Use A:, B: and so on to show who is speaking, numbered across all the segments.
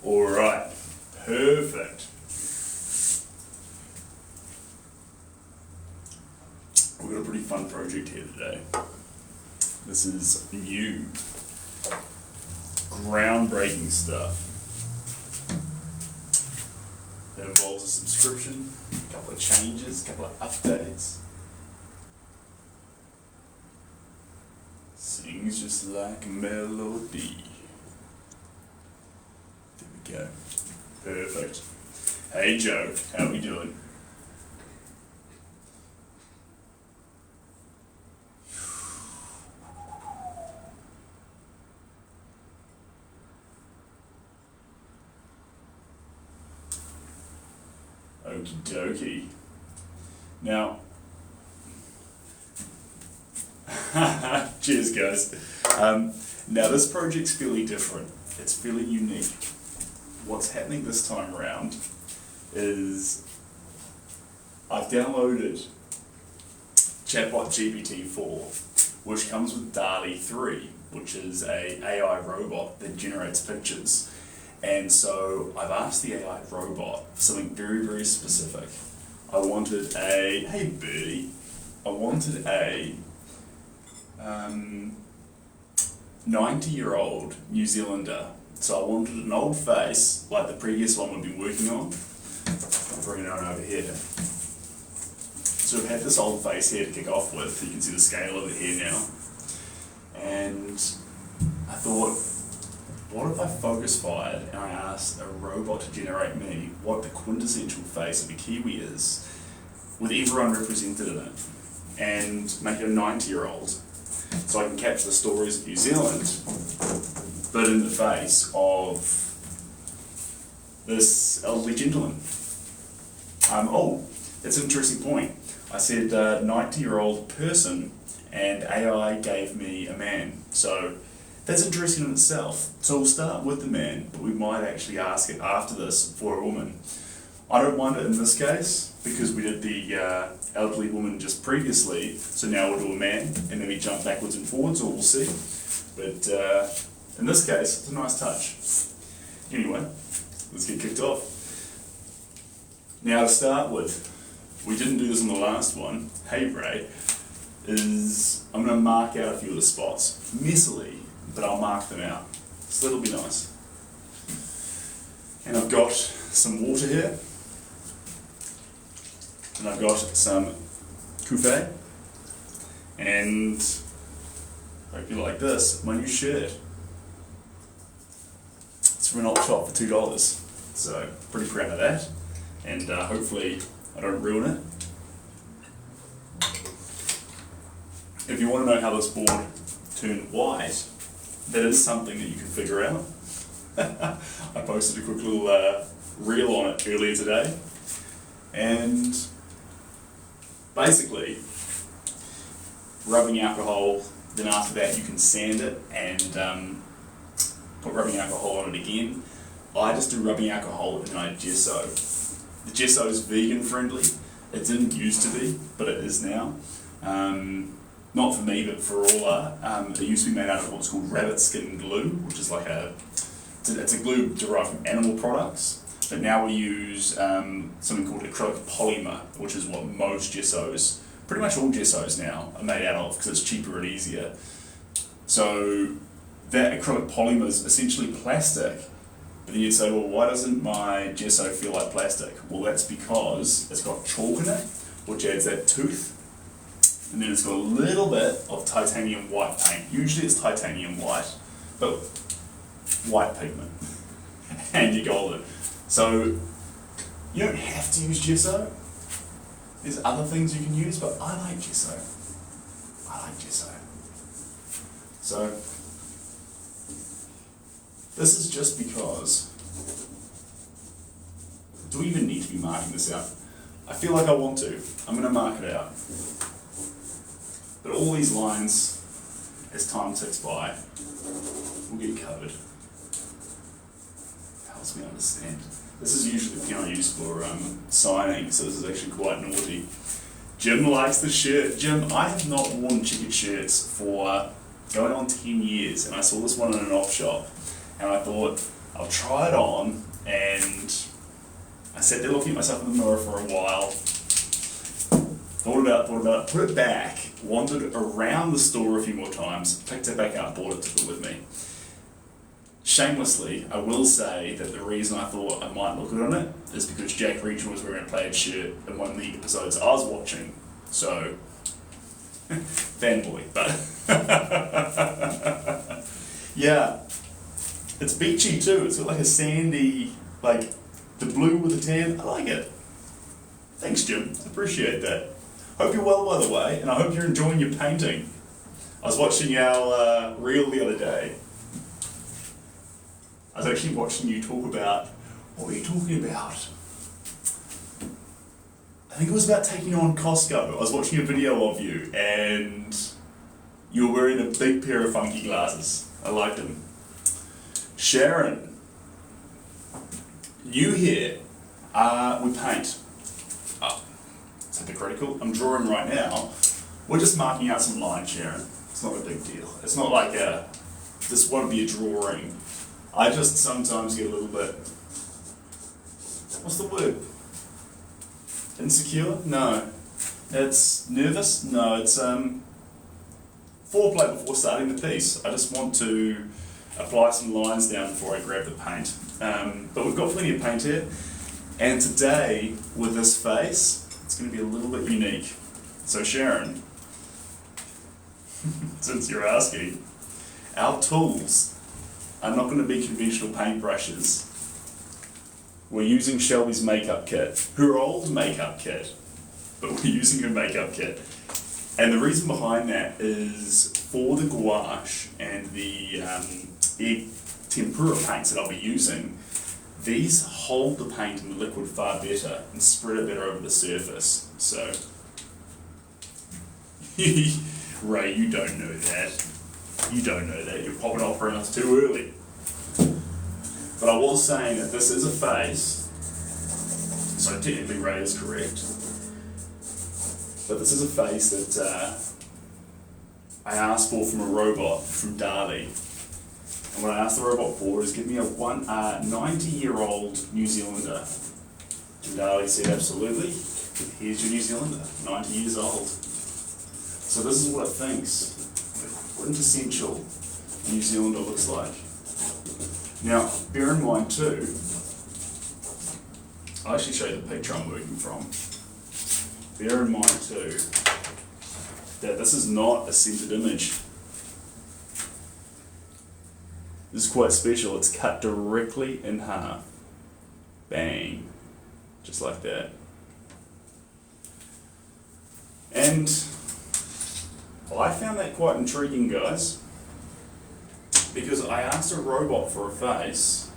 A: Alright, perfect. We've got a pretty fun project here today. This is new, groundbreaking stuff. That involves a subscription, a couple of changes, a couple of updates. Sings just like a melody. There we go. Perfect. Hey Joe, how we doing? Okie dokie. Now, cheers guys. Now this project's fairly different. It's fairly unique. What's happening this time around is I've downloaded Chatbot GPT-4, which comes with DALL-E 3, which is a AI robot that generates pictures. And so I've asked the AI robot for something very, very specific. I wanted a, hey birdie, I wanted a 90-year-old New Zealander. So I wanted an old face, like the previous one we've been working on. I'll bring it on over here. So we've had this old face here to kick off with. You can see the scale of it here now. And I thought, what if I focus fired and I asked a robot to generate me what the quintessential face of a Kiwi is, with everyone represented in it, and make it a 90-year-old, so I can capture the stories of New Zealand, but in the face of this elderly gentleman. Oh, that's an interesting point. I said 90-year-old person, and AI gave me a man. So that's interesting in itself. So we'll start with the man, but we might actually ask it after this for a woman. I don't mind it in this case, because we did the elderly woman just previously, so now we'll do a man, and maybe jump backwards and forwards, or we'll see. But in this case, it's a nice touch. Anyway, let's get kicked off. Now to start with, we didn't do this on the last one, hey Ray, is I'm going to mark out a few of the spots, messily, but I'll mark them out, so that'll be nice. And I've got some water here, and I've got some Kiwi, and hope you like this, my new shirt. It's from an op shop for $2, so pretty proud of that, and hopefully I don't ruin it. If you want to know how this board turned white, that is something that you can figure out. I posted a quick little reel on it earlier today, and basically rubbing alcohol, then after that you can sand it and put rubbing alcohol on it again. I just do rubbing alcohol and then I gesso. The gesso is vegan friendly. It didn't used to be, but it is now. Not for me, but for all art. It used to be made out of what's called rabbit skin glue, which is like it's a glue derived from animal products. But now we use something called acrylic polymer, which is what most gessos, pretty much all gessos now, are made out of because it's cheaper and easier. So that acrylic polymer is essentially plastic. But then you'd say, well, why doesn't my gesso feel like plastic? Well, that's because it's got chalk in it, which adds that tooth. And then it's got a little bit of titanium white paint. Usually it's titanium white, but white pigment. And you're golden. So you don't have to use gesso. There's other things you can use, but I like gesso. I like gesso. So this is just because, do we even need to be marking this out? I feel like I want to. I'm going to mark it out. But all these lines, as time ticks by, will get covered. Helps me understand. This is usually the pen I use for signing, so this is actually quite naughty. Jim likes the shirt. Jim, I have not worn checkered shirts for going on 10 years, and I saw this one in an op shop, and I thought I'll try it on, and I sat there looking at myself in the mirror for a while, thought about it, put it back, wandered around the store a few more times, picked it back up, bought it, took it with me. Shamelessly, I will say that the reason I thought I might look good on it is because Jack Reacher was wearing a plaid shirt in one of the episodes I was watching. So, fanboy, but yeah, it's beachy too. It's got like a sandy, like the blue with the tan. I like it. Thanks, Jim. Appreciate that. Hope you're well, by the way, and I hope you're enjoying your painting. I was watching our reel the other day. I was actually watching you talk about, what were you talking about? I think it was about taking on Costco. I was watching a video of you and you were wearing a big pair of funky glasses. I liked them. Sharon, you here, we paint. Oh, it's hypocritical. I'm drawing right now. We're just marking out some lines, Sharon. It's not a big deal. It's not like this won't be a drawing. I just sometimes get a little bit, what's the word? Insecure? No. It's nervous? No, it's foreplay before starting the piece. I just want to apply some lines down before I grab the paint. But we've got plenty of paint here, and today, with this face, it's going to be a little bit unique. So Sharon, since you're asking, our tools are not going to be conventional paintbrushes. We're using Shelby's makeup kit, her old makeup kit, but we're using her makeup kit. And the reason behind that is for the gouache and the egg tempera paints that I'll be using, these hold the paint in the liquid far better and spread it better over the surface. So, Ray, you don't know that. You don't know that. You're popping off around us too early. But I was saying that this is a face, so technically Ray is correct. But this is a face that I asked for from a robot, from Dali. And what I asked the robot for is give me a 90-year-old New Zealander. And Dali said, absolutely, here's your New Zealander, 90 years old. So this is what it thinks quintessential New Zealander looks like. Now, bear in mind too, I'll actually show you the picture I'm working from. Bear in mind too, that this is not a centered image. This is quite special. It's cut directly in half. Bang. Just like that. And I found that quite intriguing, guys, because I asked a robot for a face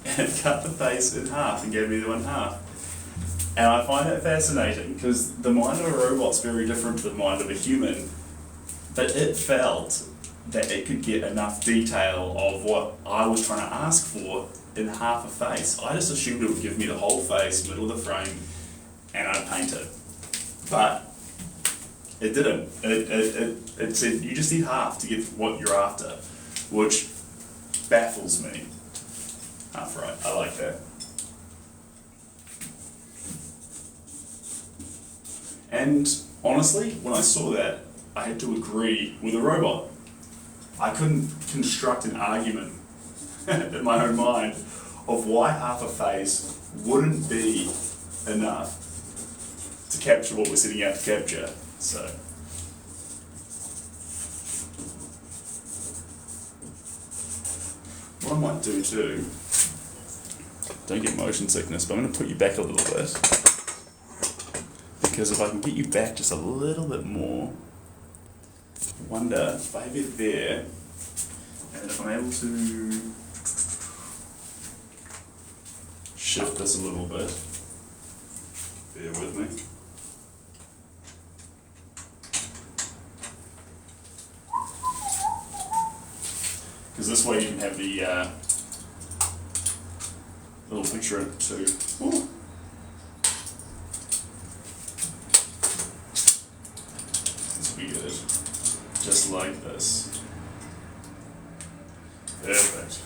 A: and it cut the face in half and gave me the one half. And I find that fascinating because the mind of a robot's very different to the mind of a human, but it felt that it could get enough detail of what I was trying to ask for in half a face. I just assumed it would give me the whole face, middle of the frame, and I'd paint it. But it didn't. It said you just need half to get what you're after, which baffles me. Half right, I like that. And honestly, when I saw that, I had to agree with a robot. I couldn't construct an argument in my own mind of why half a face wouldn't be enough to capture what we're setting out to capture. So, what I might do too, don't get motion sickness, but I'm going to put you back a little bit, because if I can get you back just a little bit more, I wonder if I have it there, and if I'm able to shift this a little bit, bear with me. Because this way you can have the little picture in it too. Ooh. This will be good. Just like this. Perfect.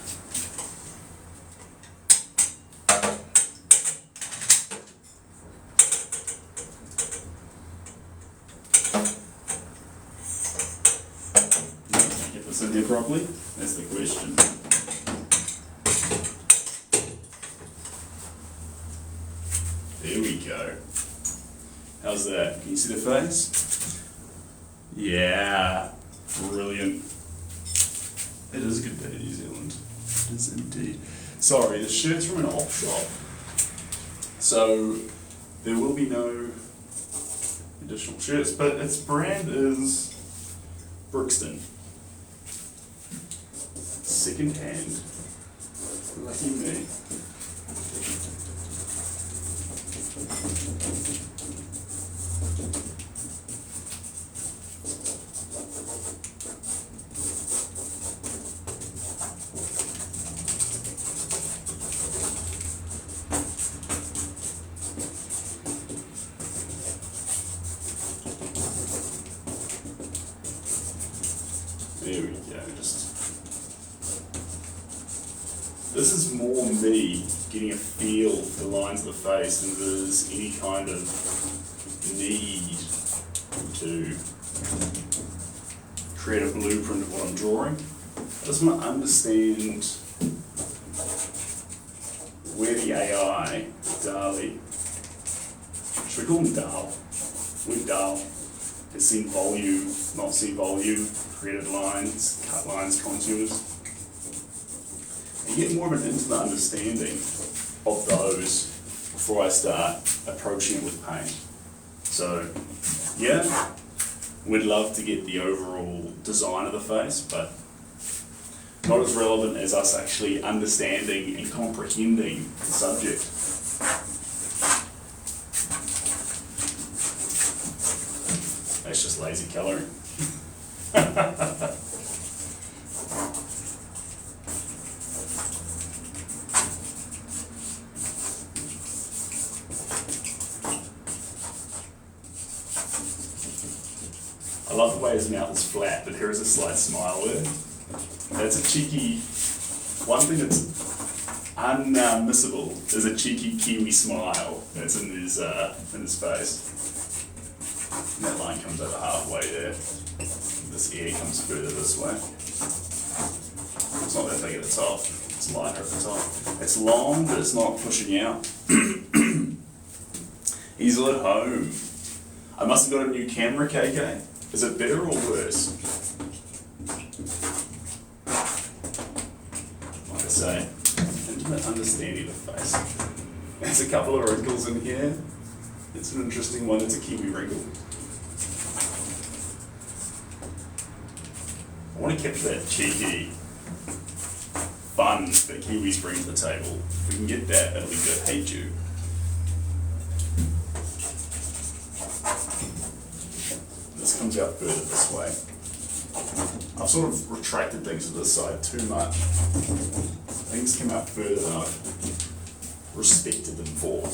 A: this in here properly? That's the question. There we go. How's that? Can you see the face? Yeah, brilliant. It is a good day in New Zealand. It is indeed. Sorry, the shirt's from an op shop. So there will be no additional shirts, but its brand is Brixton. Second hand. Lucky me. There we go, this is more me getting a feel for the lines of the face than there's any kind of need to create a blueprint of what I'm drawing. I just want to understand where the AI, DALL-E, should we call him Dal? With Dal, has seen volume, not seen volume, created lines, cut lines, contours. And get more of an intimate understanding of those before I start approaching it with paint. So, yeah, we'd love to get the overall design of the face, but not as relevant as us actually understanding and comprehending the subject. That's just lazy colouring. I love the way his mouth is flat, but here is a slight smile there. That's a cheeky, one thing that's unmissable is a cheeky Kiwi smile that's in his face. And that line comes over halfway there. This ear comes further this way. It's not that big at the top, it's lighter at the top. It's long, but it's not pushing out. He's at home. I must have got a new camera, KK. Is it better or worse? Like I say, intimate understanding of the face. There's a couple of wrinkles in here. It's an interesting one, it's a Kiwi wrinkle. I want to capture that cheeky fun that Kiwis bring to the table. If we can get that, that'll be good. Hey Jew. This comes out further this way. I've sort of retracted things to this side too much. Things come out further than I've respected them for.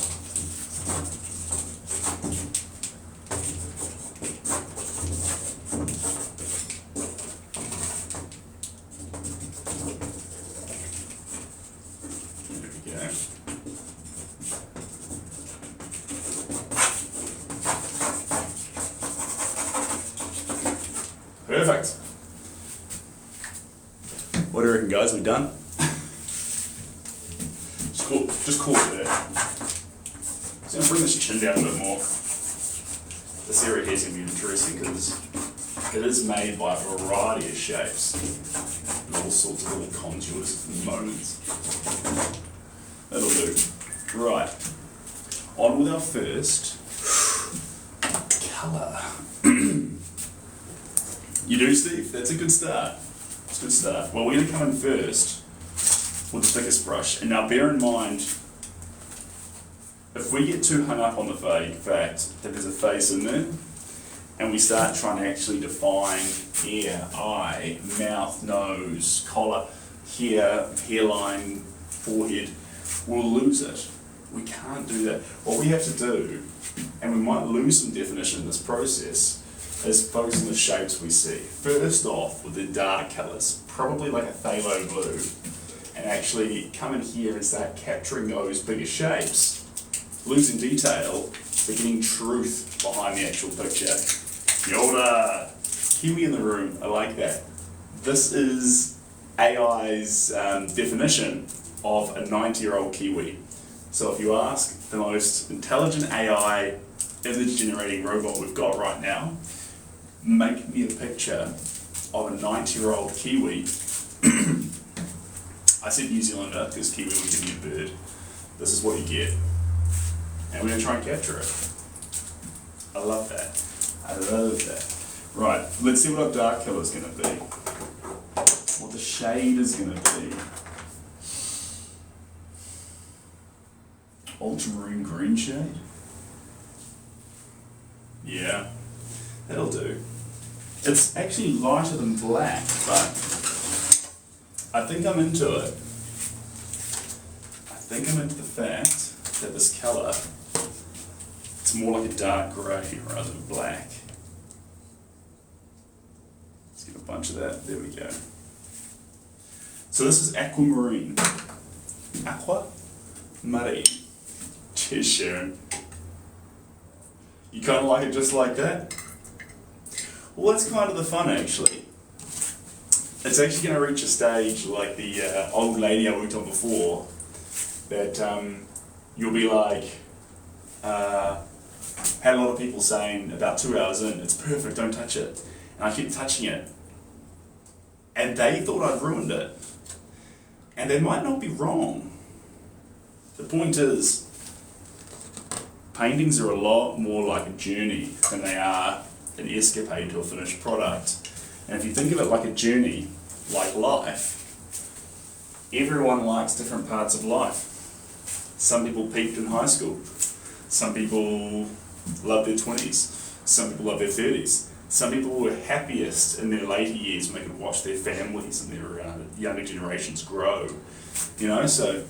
A: Perfect. What do you reckon, guys? We done? Just cool it there. So I'm gonna bring this chin down a bit more. This area here is gonna be interesting because it is made by a variety of shapes and all sorts of little contours and moments. That'll do. Right. On with our first colour. You do, Steve? That's a good start. It's a good start. Well, we're going to come in first with the thickest brush. And now bear in mind, if we get too hung up on the fact that there's a face in there, and we start trying to actually define ear, eye, mouth, nose, collar, hair, hairline, forehead, we'll lose it. We can't do that. What we have to do, and we might lose some definition in this process, is focus on the shapes we see. First off, with the dark colours, probably like a phthalo blue, and actually come in here and start capturing those bigger shapes, losing detail, but getting truth behind the actual picture. Yoda! Kiwi in the room, I like that. This is AI's definition of a 90-year-old Kiwi. So if you ask the most intelligent AI image generating robot we've got right now, make me a picture of a 90-year-old Kiwi. I said New Zealander because Kiwi would give you a bird. This is what you get. And we're going to try and capture it. I love that. I love that. Right, let's see what our dark colour is going to be. What the shade is going to be. Ultramarine green shade? Yeah, that'll do. It's actually lighter than black, but I think I'm into it. I think I'm into the fact that this colour, it's more like a dark grey rather than black. Let's get a bunch of that. There we go. So this is aquamarine. Aquamarine. Cheers, Sharon. You kind of like it just like that? Well, that's kind of the fun, actually. It's actually going to reach a stage like the old lady I worked on before, that you'll be like, had a lot of people saying about 2 hours in, it's perfect, don't touch it. And I keep touching it. And they thought I'd ruined it. And they might not be wrong. The point is, paintings are a lot more like a journey than they are an escapade to a finished product. And if you think of it like a journey, like life, everyone likes different parts of life. Some people peaked in high school. Some people love their 20s. Some people love their 30s. Some people were happiest in their later years when they could watch their families and their younger generations grow. You know, so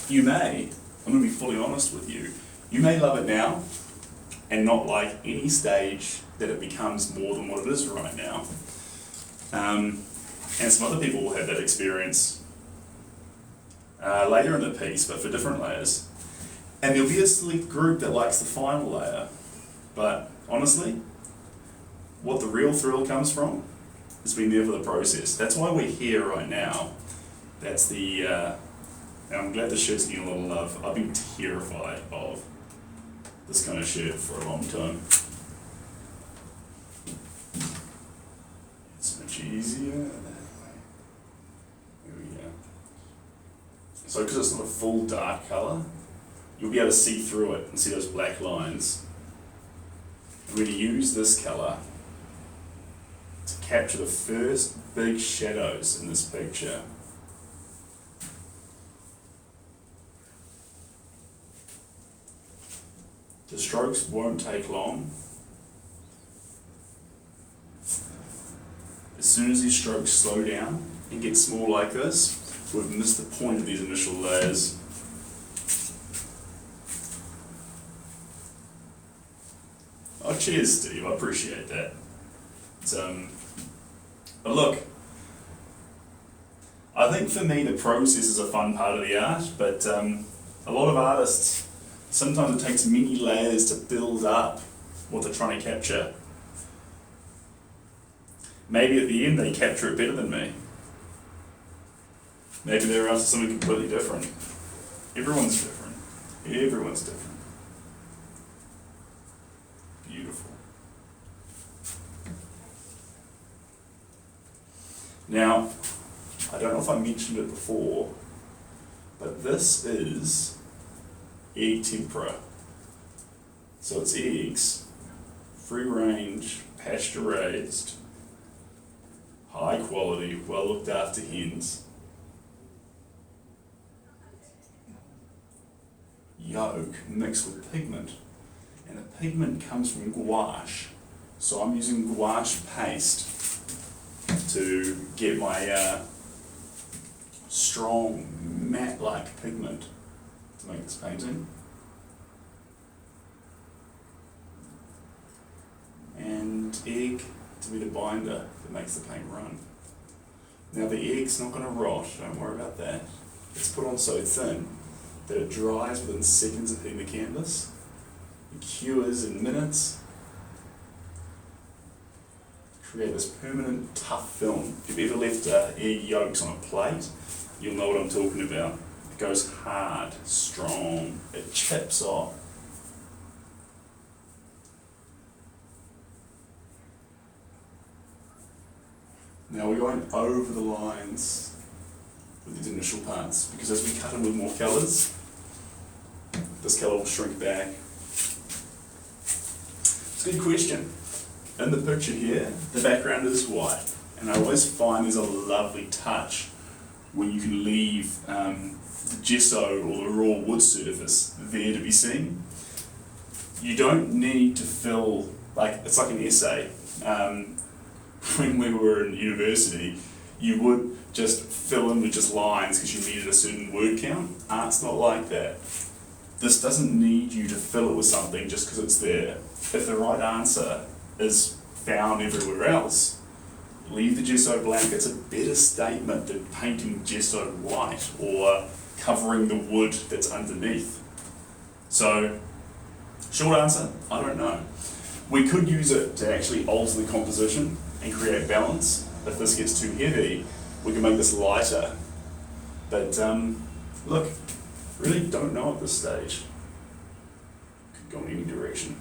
A: you may, I'm going to be fully honest with you, you may love it now and not like any stage that it becomes more than what it is right now. And some other people will have that experience later in the piece, but for different layers. And there'll be a select group that likes the final layer. But honestly, what the real thrill comes from is being there for the process. That's why we're here right now. That's the, and I'm glad the shirt's getting a little love. I've been terrified of this kind of shirt for a long time. It's much easier that way. There we go. So because it's not a full dark colour, you'll be able to see through it and see those black lines. I'm going to use this colour to capture the first big shadows in this picture. The strokes won't take long. As soon as these strokes slow down and get small like this, we've missed the point of these initial layers. Oh, cheers, Steve. I appreciate that. But look, I think for me the process is a fun part of the art, but a lot of artists, sometimes it takes many layers to build up what they're trying to capture. Maybe at the end they capture it better than me. Maybe they're after something completely different. Everyone's different. Everyone's different. Beautiful. Now, I don't know if I mentioned it before, but this is egg tempera. So it's eggs, free range, pasture raised, high quality, well looked after hens. Yolk mixed with pigment, and the pigment comes from gouache. So I'm using gouache paste to get my strong matte-like pigment to make this painting. And egg to be the binder that makes the paint run. Now the egg's not going to rot, don't worry about that. It's put on so thin that it dries within seconds of hitting the canvas. It cures in minutes. create this permanent tough film. If you've ever left egg yolks on a plate, you'll know what I'm talking about. It goes hard, strong, it chips off. Now we're going over the lines with these initial parts, because as we cut in with more colours, this colour will shrink back. It's a good question. In the picture here, the background is white, and I always find there's a lovely touch when you can leave the gesso or the raw wood surface there to be seen. You don't need to fill, it's like an essay. When we were in university, you would just fill in with just lines because you needed a certain word count. Art's not like that. This doesn't need you to fill it with something just because it's there. If the right answer is found everywhere else, leave the gesso blank. It's a better statement than painting gesso white or covering the wood that's underneath. So, short answer, I don't know. We could use it to actually alter the composition and create balance. If this gets too heavy, we can make this lighter. But look, really don't know at this stage. Could go in any direction.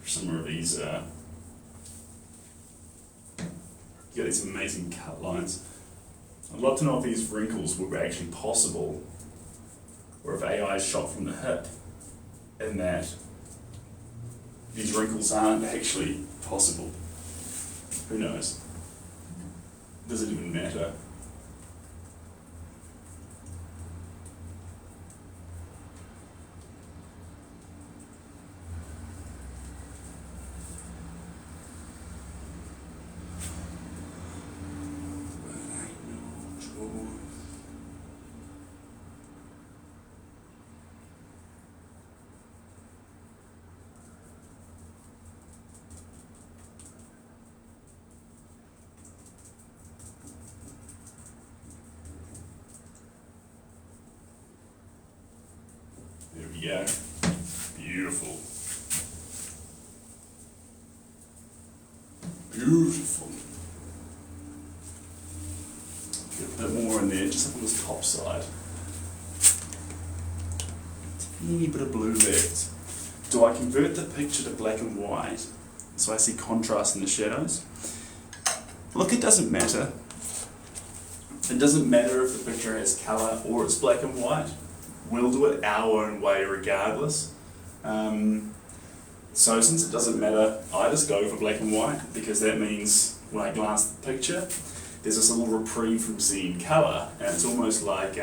A: Some of these, you get these amazing cut lines. I'd love to know if these wrinkles were actually possible, or if AI is shot from the hip, in that these wrinkles aren't actually possible. Who knows? Does it even matter? There we go. Beautiful. Beautiful. Get a bit more in there, just up on this top side. Teeny bit of blue left. Do I convert the picture to black and white so I see contrast in the shadows? Look, it doesn't matter. It doesn't matter if the picture has colour or it's black and white. We'll do it our own way regardless. So since it doesn't matter, I just go for black and white, because that means when I glance at the picture, there's this little reprieve from seeing colour, and it's almost like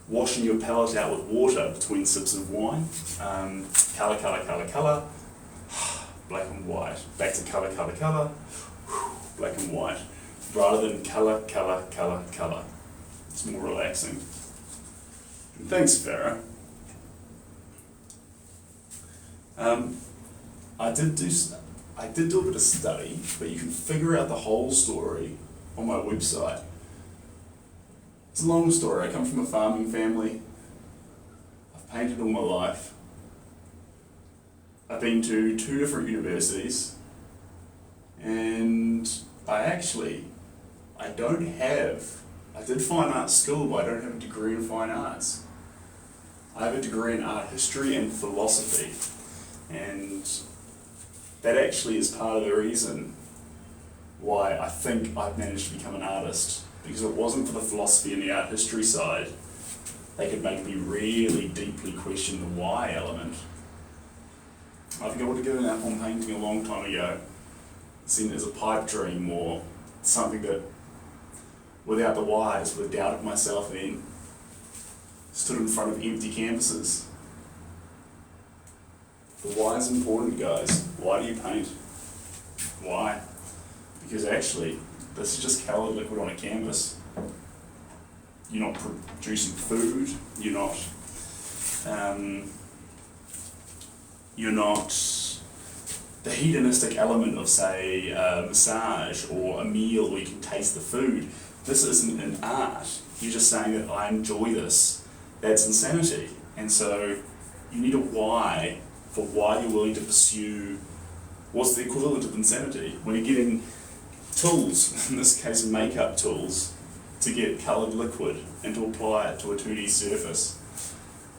A: washing your palette out with water between sips of wine. Colour, colour, colour, colour, black and white. Back to colour, colour, colour, black and white. Rather than colour, colour, colour, colour. It's more relaxing. Thanks, Farah. I did do a bit of study, but you can figure out the whole story on my website. It's a long story. I come from a farming family. I've painted all my life. I've been to 2 different universities, and I did fine arts school, but I don't have a degree in fine arts. I have a degree in art history and philosophy, and that actually is part of the reason why I think I've managed to become an artist, because if it wasn't for the philosophy and the art history side, they could make me really deeply question the why element. I've given up on painting a long time ago, seen it as a pipe dream or something that, without the why, I just would have doubted myself in. Stood in front of empty canvases. The why is important, guys. Why do you paint? Why? Because actually, this is just coloured liquid on a canvas. You're not producing food, you're not the hedonistic element of, say, a massage or a meal where you can taste the food. This isn't an art. You're just saying that I enjoy this. That's insanity. And so you need a why for why you're willing to pursue what's the equivalent of insanity. When you're getting tools, in this case makeup tools, to get coloured liquid and to apply it to a 2D surface.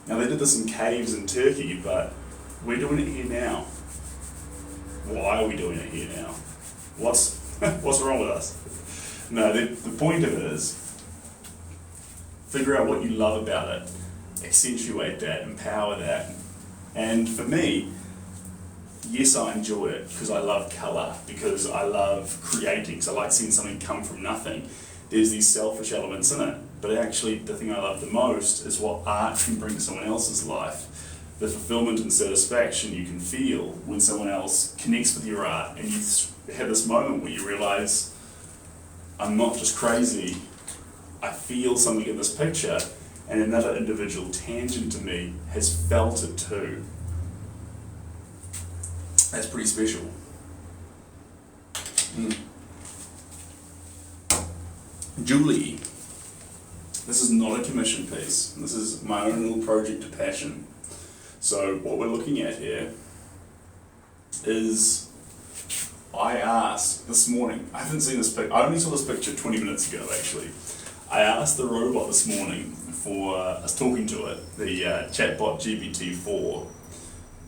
A: Now they did this in caves in Turkey, but we're doing it here now. Why are we doing it here now? What's wrong with us? No, the point of it is, figure out what you love about it, accentuate that, empower that. And for me, yes, I enjoy it because I love colour, because I love creating, because I like seeing something come from nothing. There's these selfish elements in it, but actually the thing I love the most is what art can bring to someone else's life. The fulfillment and satisfaction you can feel when someone else connects with your art and you have this moment where you realise, I'm not just crazy, I feel something in this picture, and another individual tangent to me has felt it too. That's pretty special. Julie, this is not a commission piece. This is my own little project of passion. So what we're looking at here is, I asked this morning, I haven't seen this picture, I only saw this picture 20 minutes ago actually. I asked the robot this morning for, I was talking to it, the chatbot GPT-4,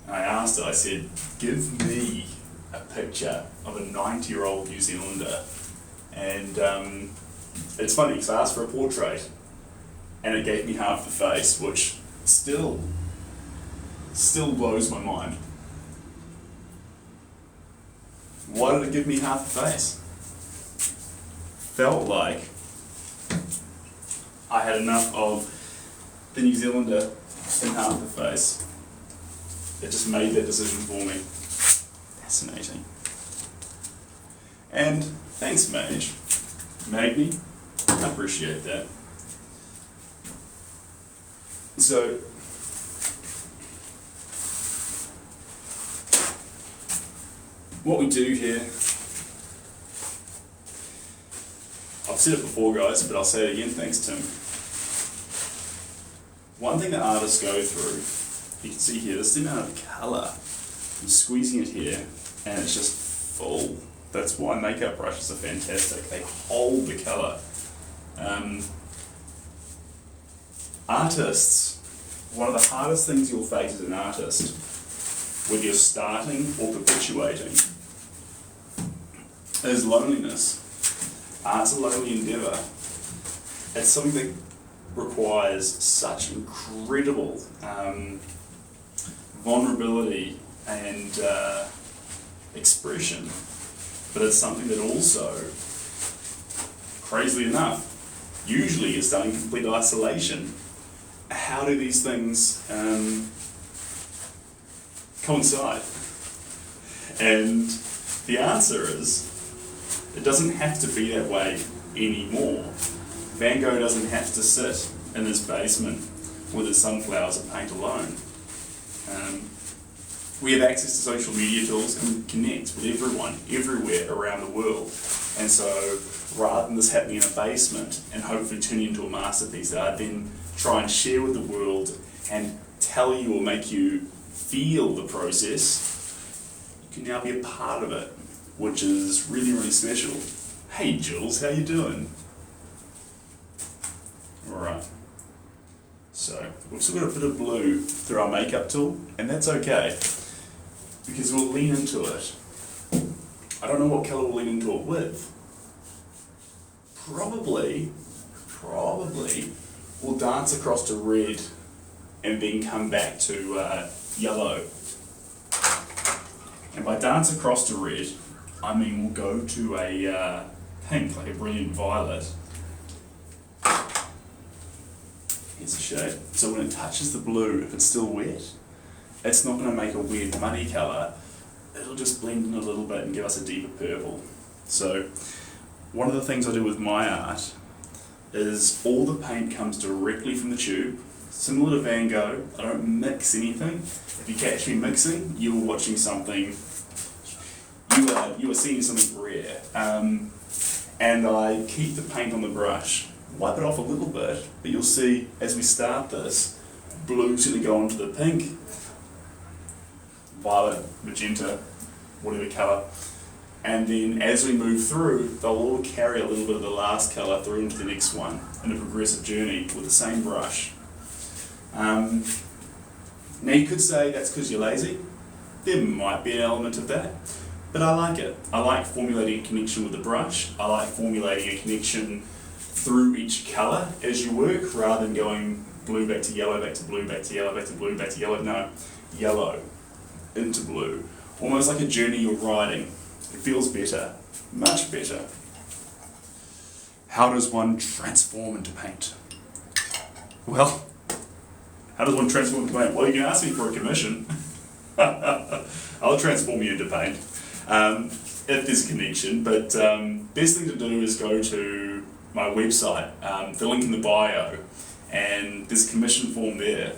A: and I asked it, I said, give me a picture of a 90-year-old New Zealander. And it's funny because I asked for a portrait and it gave me half the face, which still blows my mind. Why did it give me half the face? Felt like I had enough of the New Zealander in half the face. It just made that decision for me. Fascinating. And thanks, Mage. Made me. I appreciate that. So, what we do here, I've said it before guys, but I'll say it again, thanks Tim. One thing that artists go through, you can see here, this is the amount of colour. I'm squeezing it here and it's just full. That's why makeup brushes are fantastic, they hold the colour. Artists, one of the hardest things you'll face as an artist, whether you're starting or perpetuating, is loneliness. Art's a lonely endeavour. It's something that requires such incredible vulnerability and expression, but it's something that also, crazily enough, usually is done in complete isolation. How do these things coincide? And the answer is, it doesn't have to be that way anymore. Van Gogh doesn't have to sit in his basement with his sunflowers and paint alone. We have access to social media tools and we connect with everyone, everywhere around the world. And so, rather than this happening in a basement and hopefully turning into a masterpiece that I then try and share with the world and tell you or make you feel the process, you can now be a part of it, which is really, really special. Hey Jules, how you doing? Alright, so we've still got a bit of blue through our makeup tool, and that's okay, because we'll lean into it. I don't know what colour we'll lean into it with. Probably, we'll dance across to red and then come back to yellow. And by dance across to red, I mean we'll go to a pink, like a brilliant violet. Here's a shade. So when it touches the blue, if it's still wet, it's not going to make a weird muddy colour. It'll just blend in a little bit and give us a deeper purple. So one of the things I do with my art is all the paint comes directly from the tube. Similar to Van Gogh, I don't mix anything. If you catch me mixing, you're watching something you are seeing something rare. And I keep the paint on the brush, wipe it off a little bit, but you'll see as we start this, blue's going to go onto the pink, violet, magenta, whatever colour, and then as we move through, they'll all carry a little bit of the last colour through into the next one in a progressive journey with the same brush. Now you could say that's because you're lazy. There might be an element of that, but I like it. I like formulating a connection with the brush. I like formulating a connection through each colour as you work, rather than going blue back to yellow, back to blue, back to yellow, back to blue, back to yellow. No, yellow into blue. Almost like a journey you're riding. It feels better, much better. How does one transform into paint? Well, how does one transform into paint? Well, you can ask me for a commission. I'll transform you into paint if there's a connection, but best thing to do is go to my website, the link in the bio, and there's a commission form there.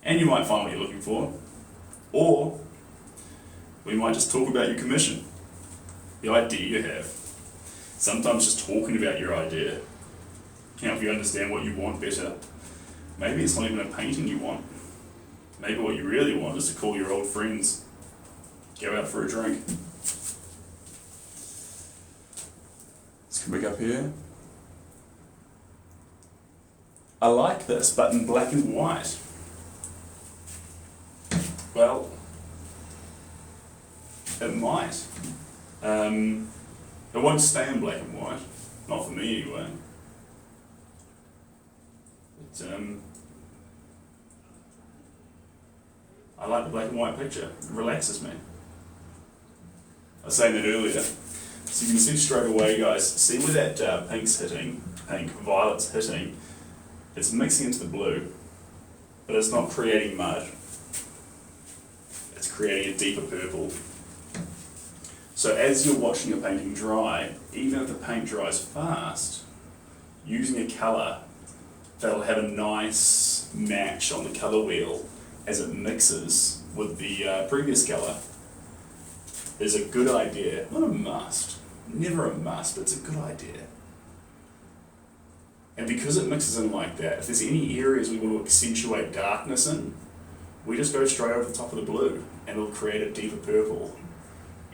A: And you might find what you're looking for. Or we might just talk about your commission, the idea you have. Sometimes just talking about your idea can help you understand what you want better. Maybe it's not even a painting you want. Maybe what you really want is to call your old friends, go out for a drink. Let's come back up here. I like this, but in black and white. Well, it might. It won't stay in black and white. Not for me anyway. But, I like the black and white picture. It relaxes me. I was saying that earlier. So you can see straight away, guys, see where that pink's hitting, violet's hitting, it's mixing into the blue, but it's not creating mud. It's creating a deeper purple. So as you're watching your painting dry, even if the paint dries fast, using a colour that'll have a nice match on the colour wheel as it mixes with the previous colour is a good idea. Not a must, never a must, but it's a good idea. And because it mixes in like that, if there's any areas we want to accentuate darkness in, we just go straight over the top of the blue and it'll create a deeper purple,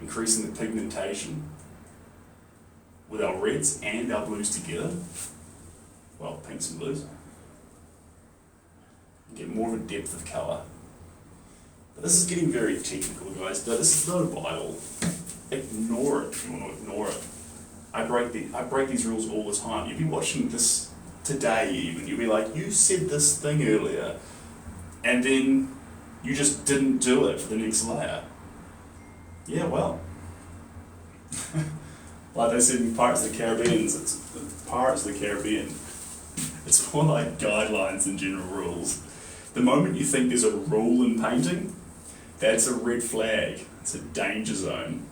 A: increasing the pigmentation with our reds and our blues together. Well, pinks and blues. Get more of a depth of colour. But this is getting very technical, guys. This is not a Bible. Ignore it if you want to ignore it. I break these rules all the time. You'll be watching this today even. You'll be like, you said this thing earlier, and then you just didn't do it for the next layer. Yeah, well. Like they said in Pirates of the Caribbean, it's more like guidelines and general rules. The moment you think there's a rule in painting, that's a red flag. It's a danger zone.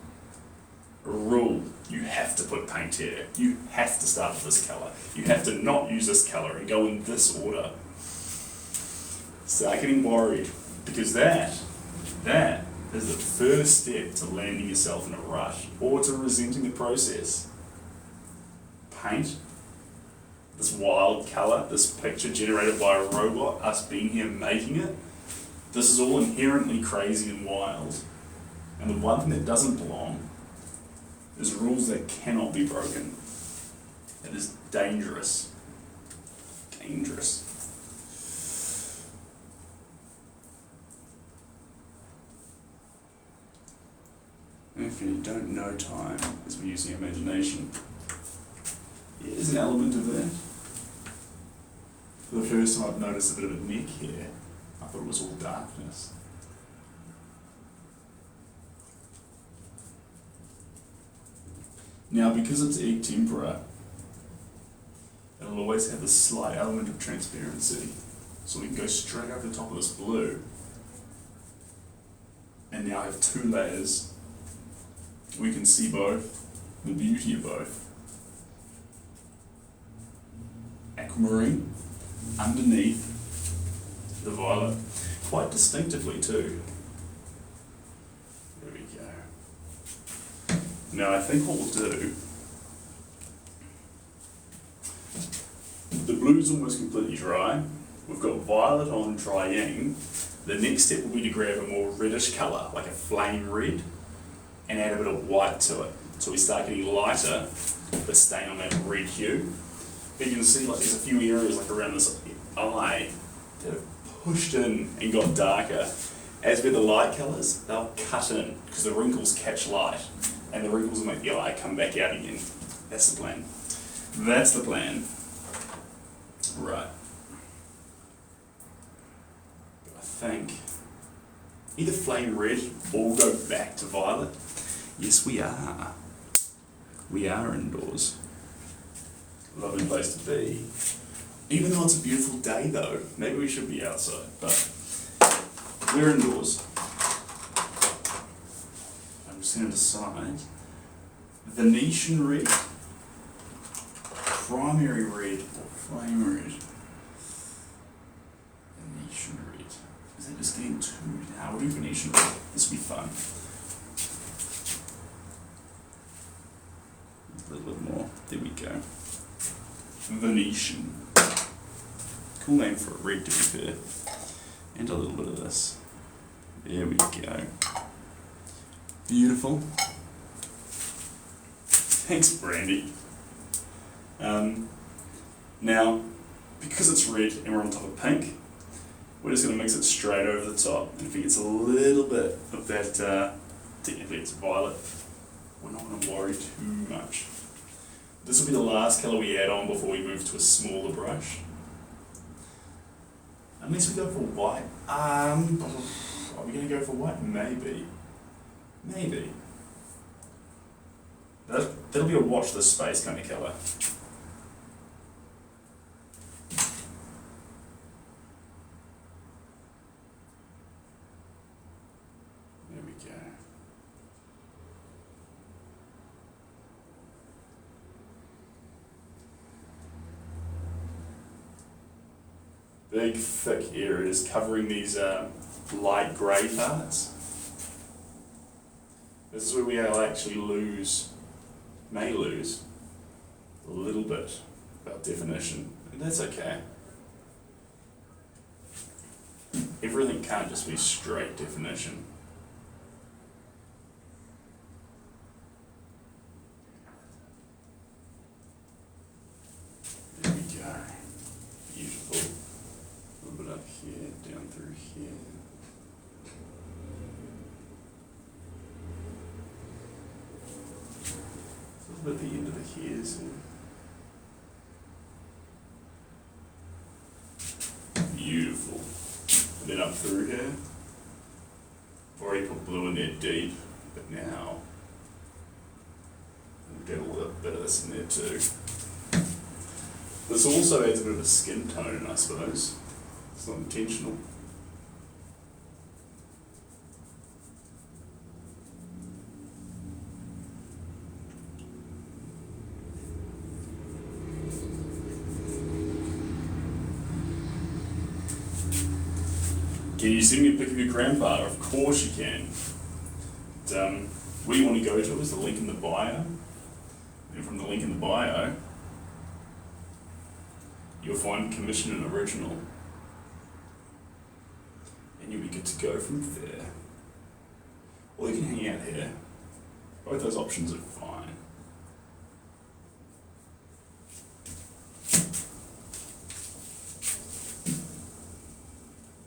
A: A rule. You have to put paint here. You have to start with this colour. You have to not use this colour and go in this order. Start getting worried, because that is the first step to landing yourself in a rush or to resenting the process. Paint, this wild colour, this picture generated by a robot, us being here making it, this is all inherently crazy and wild. And the one thing that doesn't belong is rules that cannot be broken. It is dangerous. Dangerous. If you don't know time, as we're using imagination, there's an element of that. For the first time I've noticed a bit of a neck here. I thought it was all darkness. Now, because it's egg tempera, it'll always have this slight element of transparency. So we can go straight over the top of this blue. And now I have two layers. We can see both, the beauty of both. Aquamarine underneath the violet, quite distinctively too. There we go. Now I think what we'll do, the blue's almost completely dry. We've got violet on drying. The next step will be to grab a more reddish colour, like a flame red, and add a bit of white to it. So we start getting lighter, but staying on that red hue. But you can see like there's a few areas like around this eye that have pushed in and got darker. As with the light colours, they'll cut in because the wrinkles catch light, and the wrinkles will make the eye come back out again. That's the plan. That's the plan. Right. I think either flame red or we'll go back to violet. Yes, we are. We are indoors. Lovely place to be. Even though it's a beautiful day though, maybe we should be outside, but we're indoors. I'm just going to decide. Venetian red, primary red, or flame red. Venetian red. Is that just getting too... Now we'll do Venetian red. This will be fun. A little bit more. There we go. Venetian. Cool name for a red, to be fair. And a little bit of this. There we go. Beautiful. Thanks, Brandy. Now, because it's red and we're on top of pink, we're just going to mix it straight over the top. And if it gets a little bit of that, technically it's violet, we're not going to worry too much. This will be the last colour we add on before we move to a smaller brush. Unless we go for white. Are we going to go for white? Maybe. Maybe. That'll be a watch this space kind of colour. There we go. Big thick areas covering these light grey parts. This is where we'll actually may lose a little bit about definition, and that's okay. Everything can't just be straight definition. There we go. Beautiful. A little bit up here, down through here. A little bit at the end of the hairs here. Beautiful. And then up through here. I've already put blue in there deep, but now we'll get a little bit of this in there too. This also adds a bit of a skin tone, I suppose. It's not intentional. Can you send me a pic of your grandfather? Of course you can. Where you want to go to is the link in the bio. And from the link in the bio, you'll find commission and original. And you'll be good to go from there. Or you can hang out here. Both those options are fine.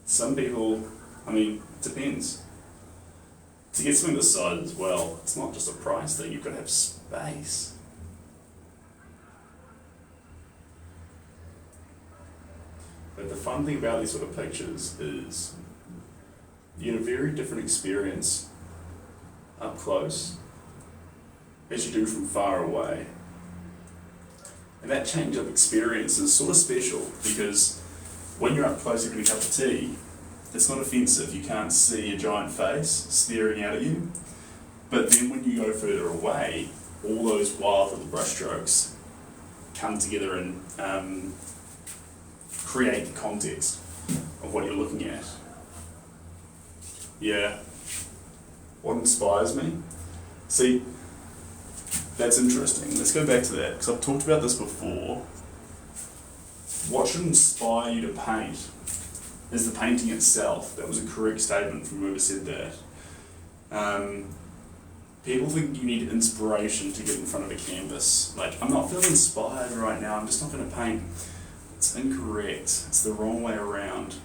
A: Some people, I mean, it depends. To get something this size as well, it's not just a price thing, you've got to have space. But the fun thing about these sort of pictures is you get a very different experience up close as you do from far away. And that change of experience is sort of special because when you're up close having a cup of tea, it's not offensive, you can't see a giant face staring out at you. But then when you go further away, all those wild little brushstrokes come together and create the context of what you're looking at. Yeah. What inspires me? See, That's interesting. Let's go back to that, because I've talked about this before. What should inspire you to paint is the painting itself. That was a correct statement from whoever said that. People think you need inspiration to get in front of a canvas. Like, I'm not feeling inspired right now, I'm just not going to paint. It's incorrect. It's the wrong way around.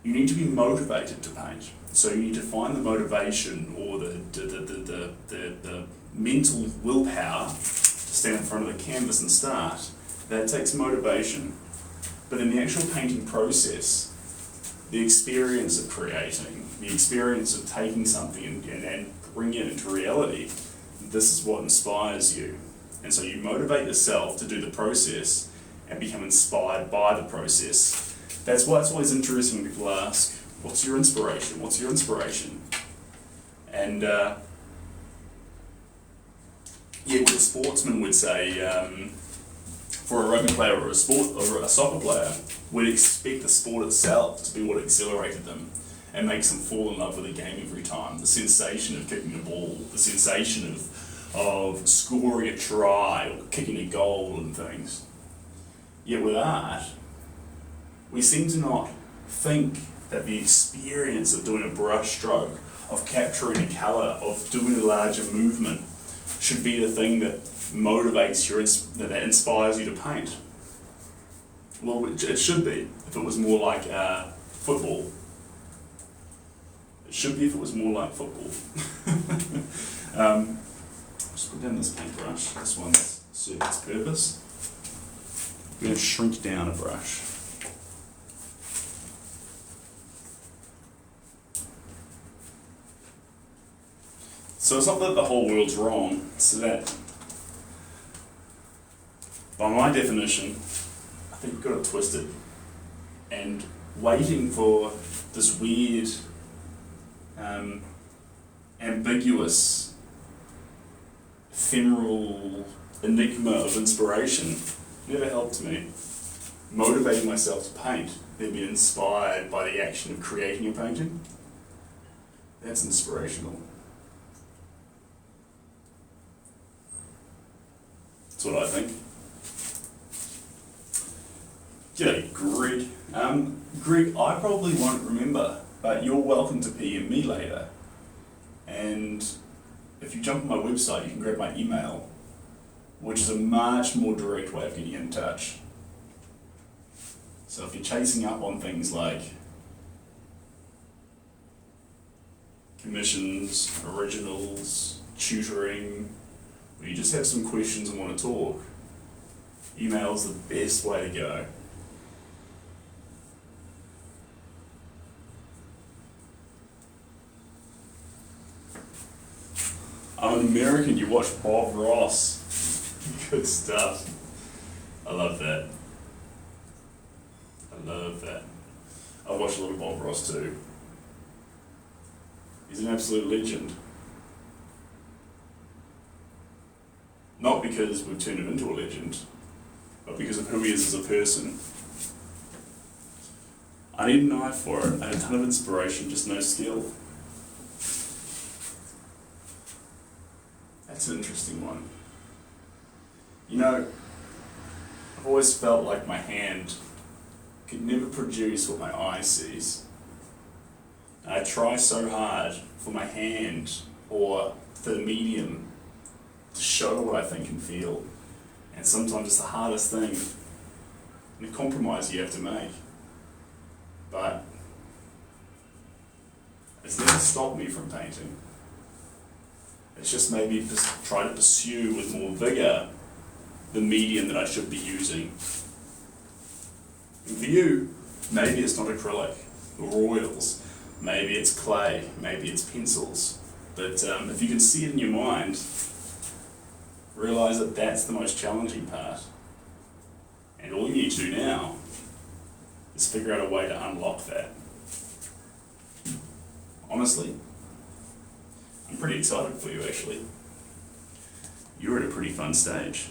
A: You need to be motivated to paint. So you need to find the motivation or the mental willpower to stand in front of the canvas and start. That takes motivation. But in the actual painting process, the experience of creating, the experience of taking something and bringing it into reality, this is what inspires you. And so you motivate yourself to do the process and become inspired by the process. That's why it's always interesting when people ask, what's your inspiration? What's your inspiration? And what a sportsman would say, for a rugby player or a soccer player, would expect the sport itself to be what accelerated them and makes them fall in love with the game every time. The sensation of kicking a ball, the sensation of scoring a try or kicking a goal and things. Yet with art, we seem to not think that the experience of doing a brush stroke, of capturing a colour, of doing a larger movement, should be the thing that motivates that inspires you to paint. Well, it should be, if it was more like football. It should be if it was more like football. Just put down this paintbrush. This one's served its purpose. I'm going to shrink down a brush. So it's not that the whole world's wrong, it's that, by my definition, I think we've got it twisted. And waiting for this weird, ambiguous, ephemeral enigma of inspiration never helped me. Motivating myself to paint, then being inspired by the action of creating a painting, that's inspirational. That's what I think. G'day, Greg. Greg, I probably won't remember, but you're welcome to PM me later. And if you jump on my website, you can grab my email, which is a much more direct way of getting in touch. So if you're chasing up on things like commissions, originals, tutoring, or you just have some questions and want to talk, email's the best way to go. I'm an American, you watch Bob Ross. Good stuff. I love that. I love that. I watch a lot of Bob Ross too. He's an absolute legend. Not because we've turned him into a legend, but because of who he is as a person. I need an eye for it. I had a ton of inspiration, just no skill. That's an interesting one. You know, I've always felt like my hand could never produce what my eye sees. And I try so hard for my hand or for the medium to show what I think and feel. And sometimes it's the hardest thing and a compromise you have to make. But it's never stopped me from painting. It's just made me try to pursue with more vigour the medium that I should be using. And for you, maybe it's not acrylic or oils, maybe it's clay, maybe it's pencils. But if you can see it in your mind, realise that that's the most challenging part. And all you need to do now is figure out a way to unlock that. Honestly, I'm pretty excited for you actually. You're at a pretty fun stage.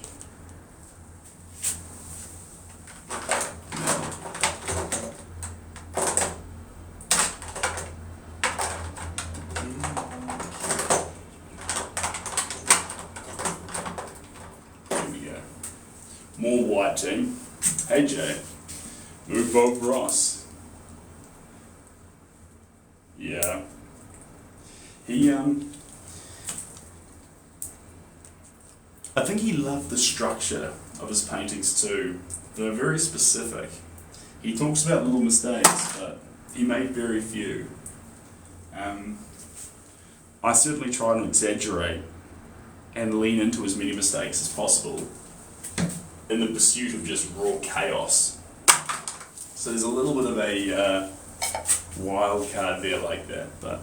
A: white team. Hey Jay, move Bob Ross. Yeah. He, I think he loved the structure of his paintings too. They're very specific. He talks about little mistakes, but he made very few. I certainly try to exaggerate and lean into as many mistakes as possible in the pursuit of just raw chaos. So there's a little bit of a wild card there like that, but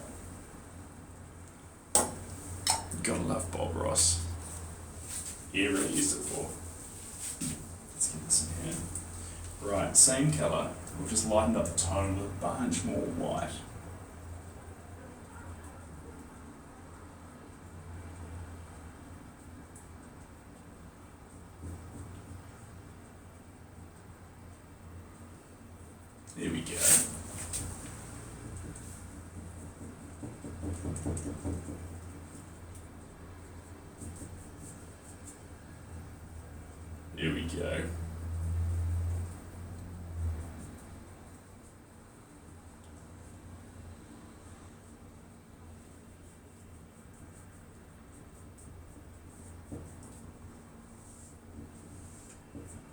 A: gotta love Bob Ross. He really used it for. Let's get this in here. Right, same colour. We've just lightened up the tone with a bunch more white. There we go. There we go.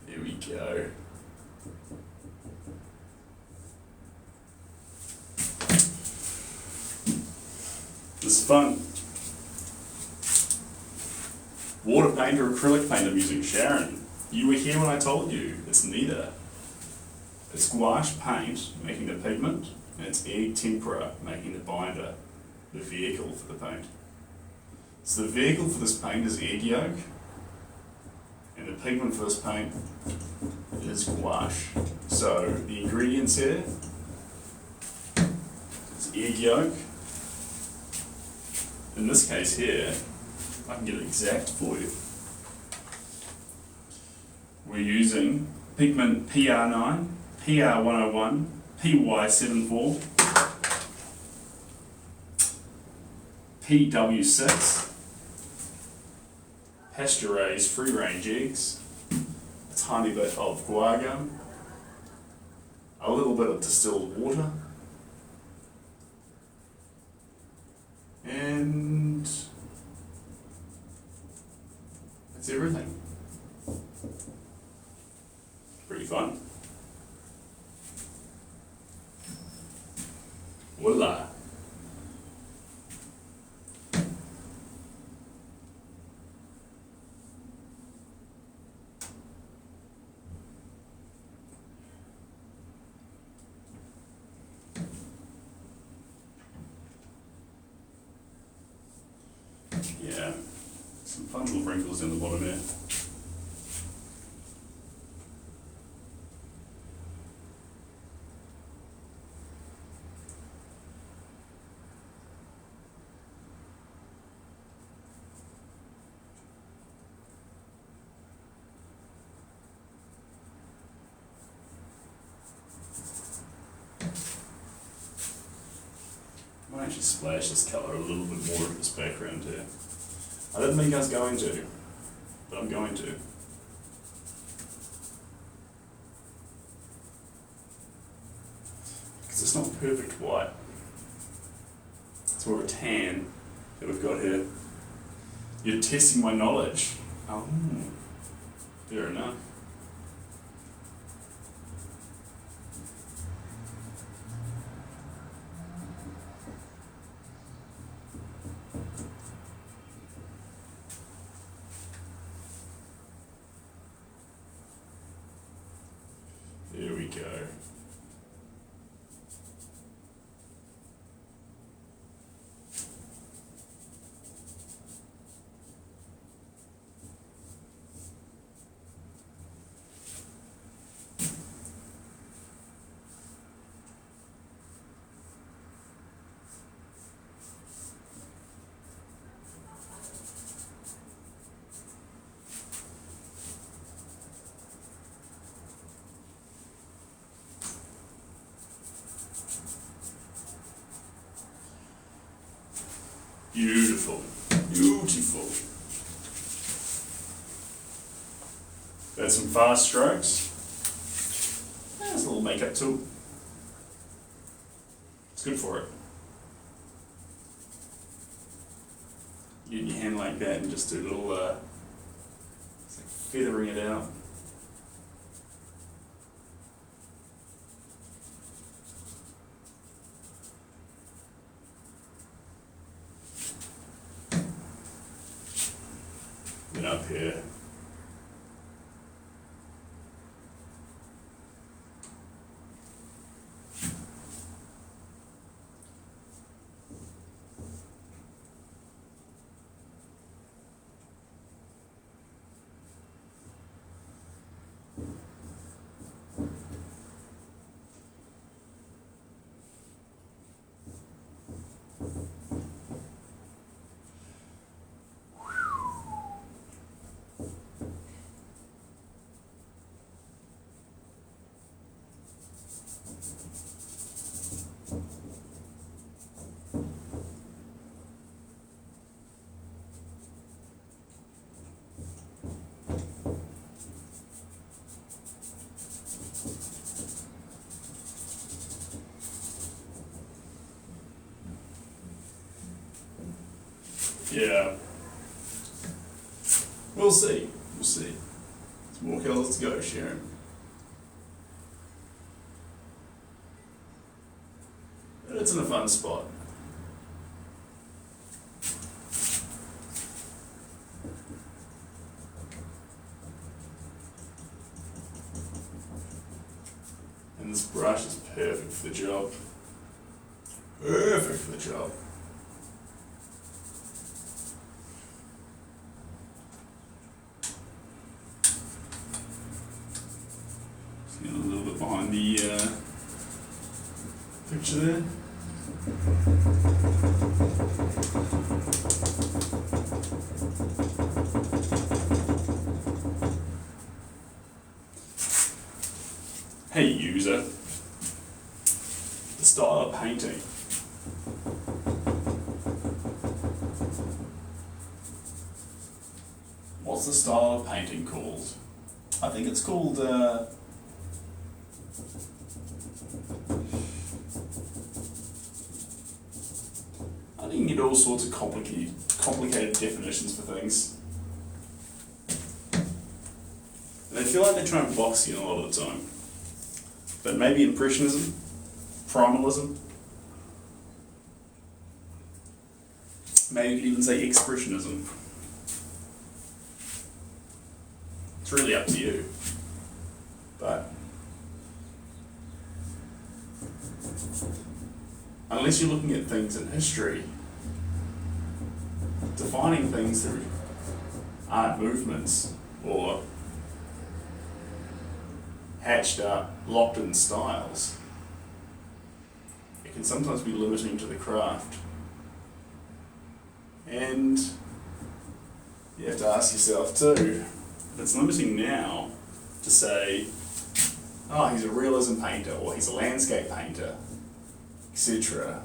A: There we go. This is fun. Water paint or acrylic paint I'm using, Sharon. You were here when I told you. It's neither. It's gouache paint making the pigment, and it's egg tempera making the binder, the vehicle for the paint. So the vehicle for this paint is egg yolk, and the pigment for this paint is gouache. So the ingredients here is egg yolk. In this case here, I can get it exact for you. We're using pigment PR9, PR101, PY74, PW6, pasture-raised free-range eggs, a tiny bit of guar gum, a little bit of distilled water, and that's everything. Pretty fun. Voila. Yeah, some fun little wrinkles in the bottom there. I might actually splash this colour a little bit more of this background here. I didn't think I was going to, but I'm going to. Because it's not perfect white. It's more of a tan that we've got here. You're testing my knowledge. Oh, fair enough. There we go. Beautiful, beautiful. That's some fast strokes. There's a little makeup tool. It's good for it. You get your hand like that and just do a little, it's like feathering it out. Then up here. Yeah. We'll see. We'll see. There's more colours to go, Sharon. But it's in a fun spot. And this brush is perfect for the job. Perfect for the job. A little bit behind the picture there. Hey user, the style of painting. What's the style of painting called? I think it's called I think you can get all sorts of complicated definitions for things. And I feel like they try and box you in a lot of the time. But maybe Impressionism, Primalism, maybe you could even say Expressionism. It's really up to you. But unless you're looking at things in history, defining things through art movements or hatched up, locked in styles, it can sometimes be limiting to the craft. And you have to ask yourself too, if it's limiting now to say, oh, he's a realism painter or he's a landscape painter, etc.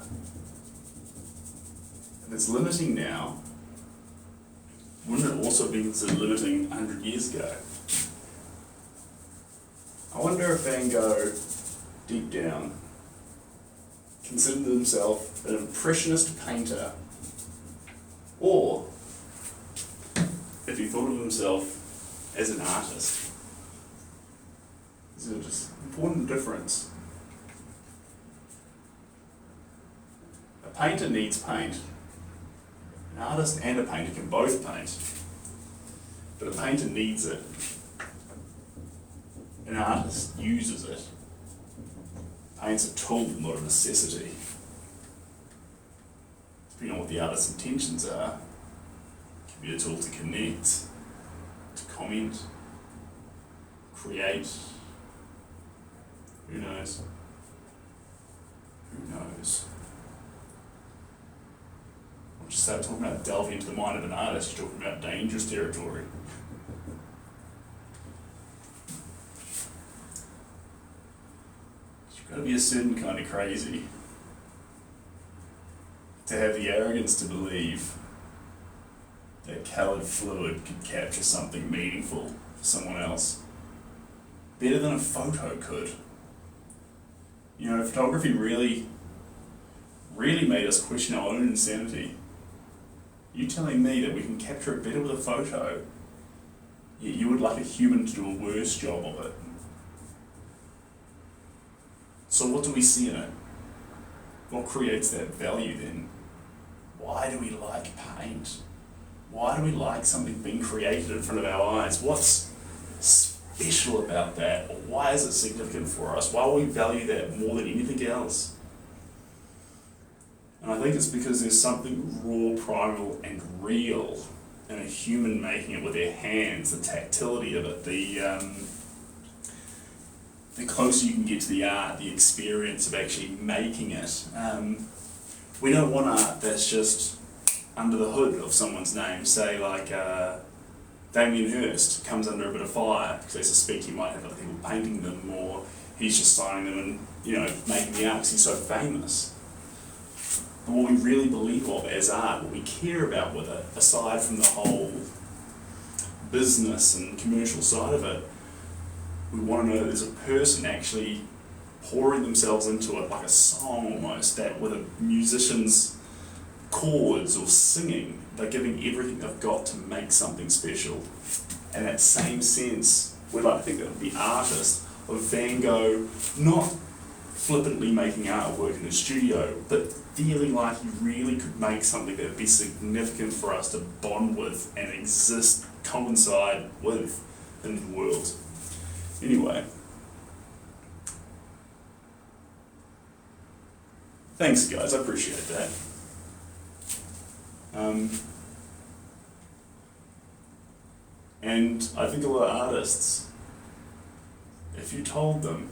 A: If it's limiting now, wouldn't it also be considered limiting 100 years ago? I wonder if Van Gogh, deep down, considered himself an impressionist painter, or if he thought of himself as an artist. This is just an important difference. A painter needs paint. An artist and a painter can both paint, but a painter needs it. An artist uses it. Paint's a tool, not a necessity. Depending on what the artist's intentions are, it can be a tool to connect, to comment, create. Who knows? Who knows? Once you start talking about delving into the mind of an artist, you're talking about dangerous territory. You've got to be a certain kind of crazy to have the arrogance to believe that coloured fluid could capture something meaningful for someone else. Better than a photo could. You know, photography really made us question our own insanity. You telling me that we can capture it better with a photo, yet you would like a human to do a worse job of it. So what do we see in it? What creates that value then? Why do we like paint? Why do we like something being created in front of our eyes? What's special about that? Or why is it significant for us? Why will we value that more than anything else? And I think it's because there's something raw, primal, and real in a human making it with their hands, the tactility of it, the closer you can get to the art, the experience of actually making it. We don't want art that's just under the hood of someone's name, say like Damien Hirst comes under a bit of fire because they suspect he might have other people painting them, or he's just signing them and, you know, making the art because he's so famous. But what we really believe of as art, what we care about with it, aside from the whole business and commercial side of it, we want to know that there's a person actually pouring themselves into it like a song almost, that with a musician's chords or singing, they're giving everything they've got to make something special. And that same sense, we'd like to think that the artist of Van Gogh, not flippantly making artwork in a studio, but feeling like he really could make something that would be significant for us to bond with and exist, coincide with in the world. Anyway, thanks guys, I appreciate that. And I think a lot of artists, if you told them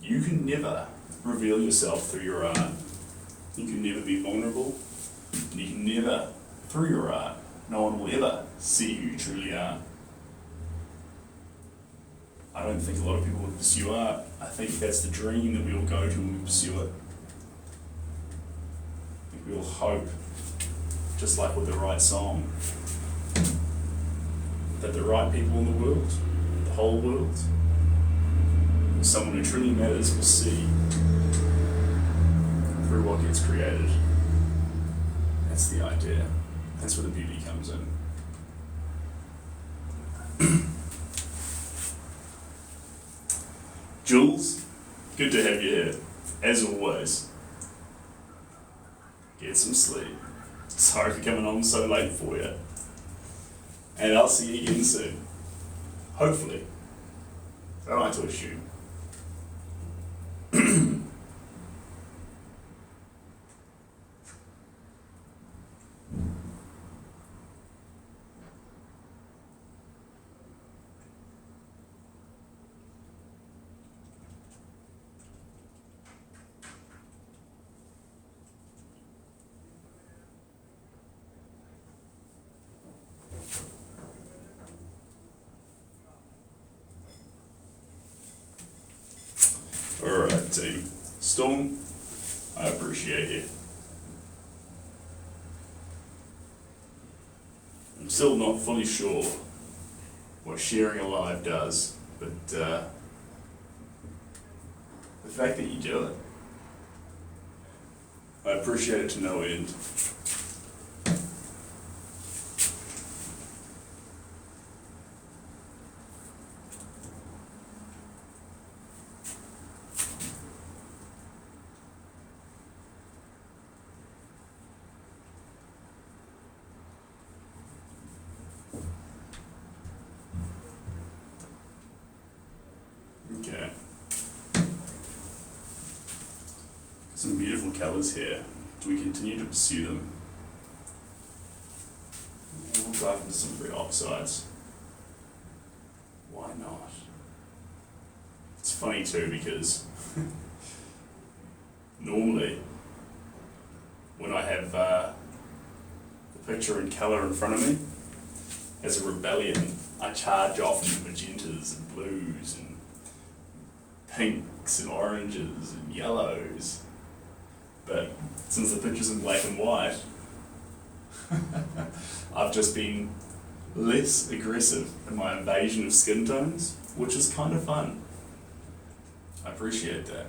A: you can never reveal yourself through your art, you can never be vulnerable, and you can never, through your art, no one will ever see who you truly are. I don't think a lot of people would pursue art. I think that's the dream that we all go to when we pursue it. I think we all hope, just like with the right song, that the right people in the world, the whole world, someone who truly matters will see through what gets created. That's the idea. That's where the beauty comes in. Jules, good to have you here, as always. Get some sleep. Sorry for coming on so late for you. And I'll see you again soon. Hopefully. I don't like to assume. Alright team, Storm, I appreciate you. I'm still not fully sure what sharing alive does, but the fact that you do it, I appreciate it to no end. Okay. Some beautiful colours here. Do we continue to pursue them? We'll dive into some red oxides. Why not? It's funny too because normally when I have the picture in colour in front of me, as a rebellion, I charge off into magentas and blues and pinks and oranges and yellows. But since the picture's in black and white, I've just been less aggressive in my invasion of skin tones, which is kind of fun. I appreciate that.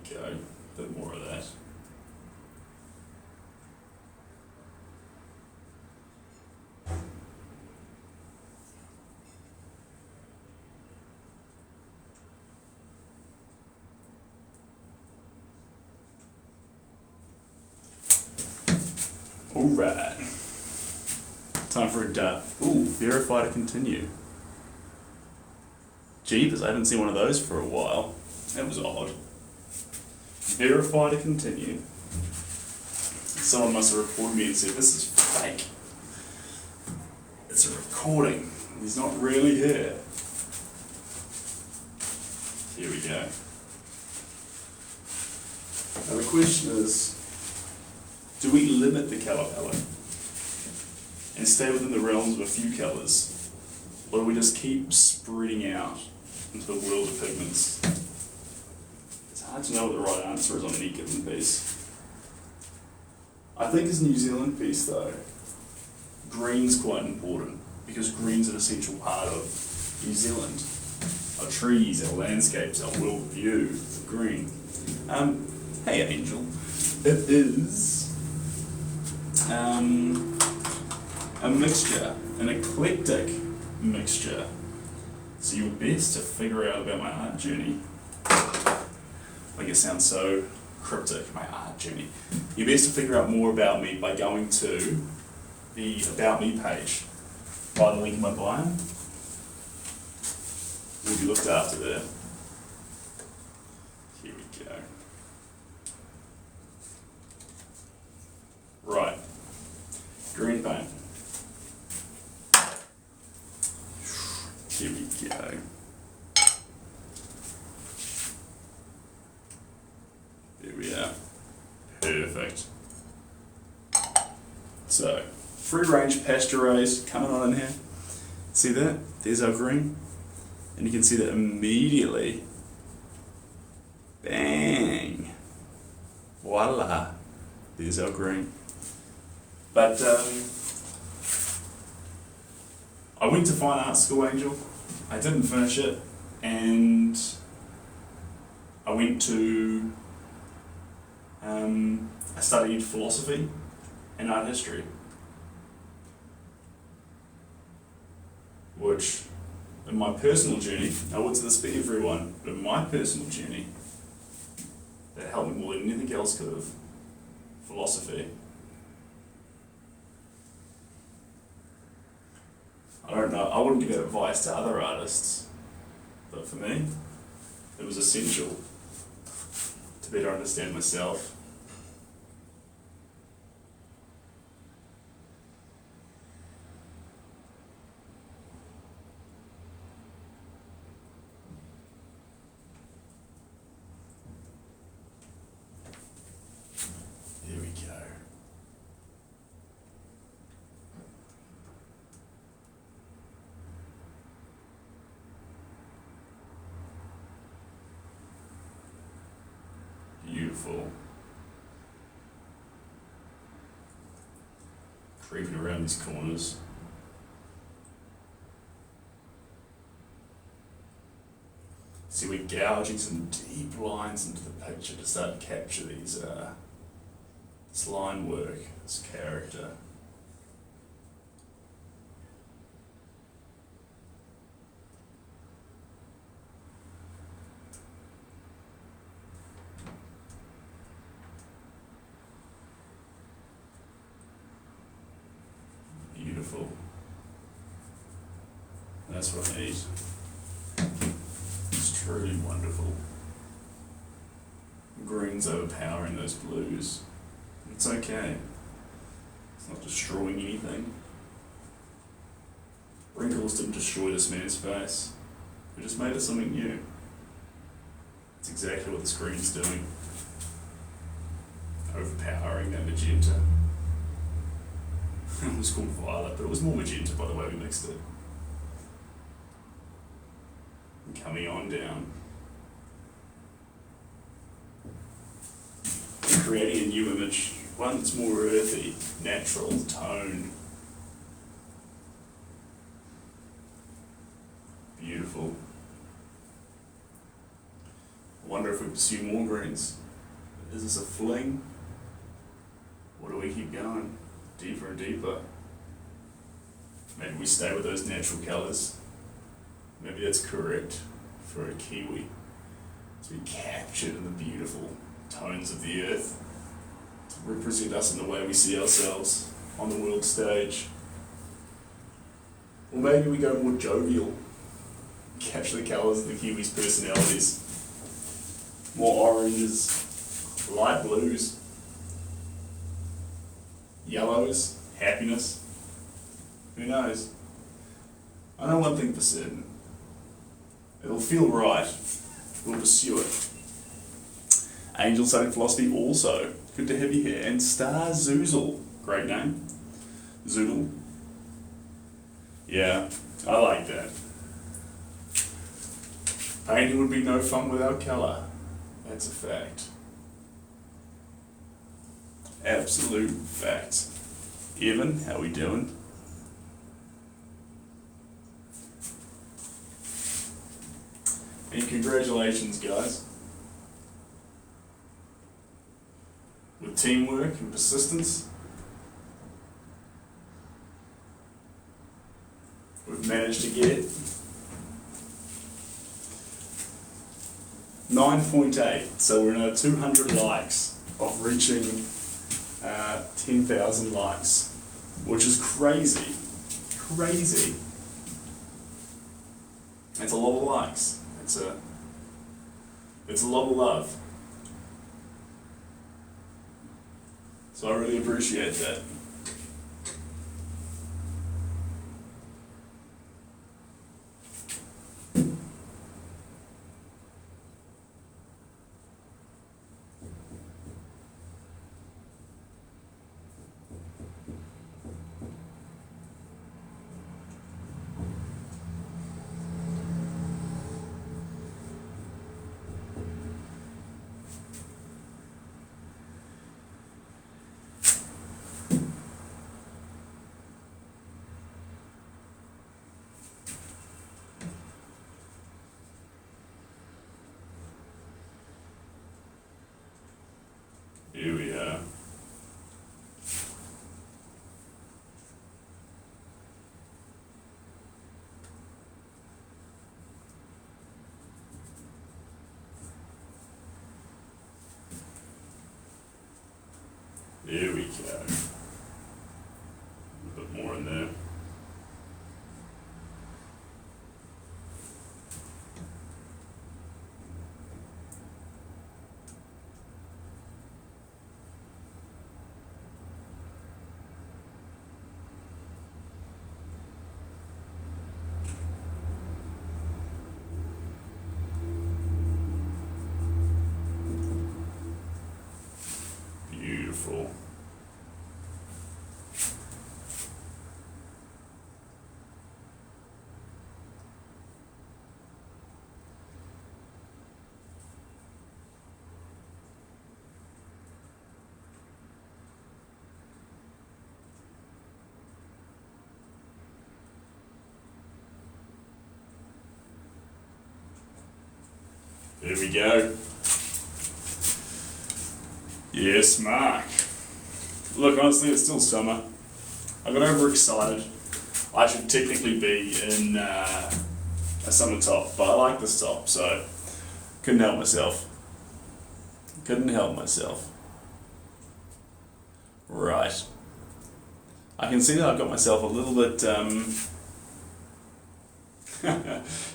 A: Go, a bit more of that. Alright. Time for a dub. Ooh, verify to continue. Jeepers, I haven't seen one of those for a while. That was odd. Verify to continue. Someone must have recorded me and said, this is fake. It's a recording. He's not really here. Here we go. Now the question is, do we limit the colour palette and stay within the realms of a few colours? Or do we just keep spreading out into the world of pigments? It's hard to know what the right answer is on any given piece. I think as a New Zealand piece though, green's quite important because green's an essential part of New Zealand. Our trees, our landscapes, our world view of green. Hey Angel, it is a mixture, an eclectic mixture. So you're best to figure out about my art journey. Like it sounds so cryptic, my art journey. You're best to figure out more about me by going to the About Me page by the link in my bio. We'll be looked after there. Here we go. Right. Green paint. Here we go. There we are. Perfect. So, free range pasture raised coming on in here. See that? There's our green. And you can see that immediately. Bang! Voila! There's our green. But I went to fine art school, Angel. I didn't finish it, and I went to I studied philosophy and art history, which in my personal journey, I wouldn't say this for everyone, but in my personal journey, that helped me more than anything else could have. Philosophy. I don't know, I wouldn't give that advice to other artists, but for me, it was essential to better understand myself. Here we go. Beautiful. Creeping around these corners. See, we're gouging some deep lines into the picture to start to capture these, this line work, this character. Beautiful. That's what I need. It's truly wonderful. Green's overpowering those blues. It's okay. It's not destroying anything. Wrinkles didn't destroy this man's face. We just made it something new. It's exactly what the screen's doing. Overpowering that magenta. It was called violet, but it was more magenta by the way we mixed it. And coming on down. And creating a new image, one that's more earthy, natural, toned. Beautiful. I wonder if we pursue more greens. Is this a fling? Or do we keep going deeper and deeper? Maybe we stay with those natural colours. Maybe that's correct for a kiwi. To be captured in the beautiful tones of the earth. To represent us in the way we see ourselves on the world stage. Or maybe we go more jovial. Capture the colours of the kiwis' personalities. More oranges, light blues, yellows, happiness. Who knows? I know one thing for certain. It'll feel right. We'll pursue it. Angel Studying Philosophy also. Good to have you here. And Star Zoozle. Great name. Zoodle. Yeah, I like that. Painting would be no fun without colour. That's a fact. Absolute fact. Evan, how we doing? And congratulations, guys. With teamwork and persistence, we've managed to get 9.8, so we're in our 200 likes of reaching 10,000 likes, which is crazy. Crazy. It's a lot of likes. It's a lot of love. So I really appreciate that. Here we are. There we go. A bit more in there. Beautiful. There we go. Yes, Mark. Look, honestly, it's still summer. I got overexcited. I should technically be in a summer top, but I like this top, so couldn't help myself. Couldn't help myself. Right. I can see that I've got myself a little bit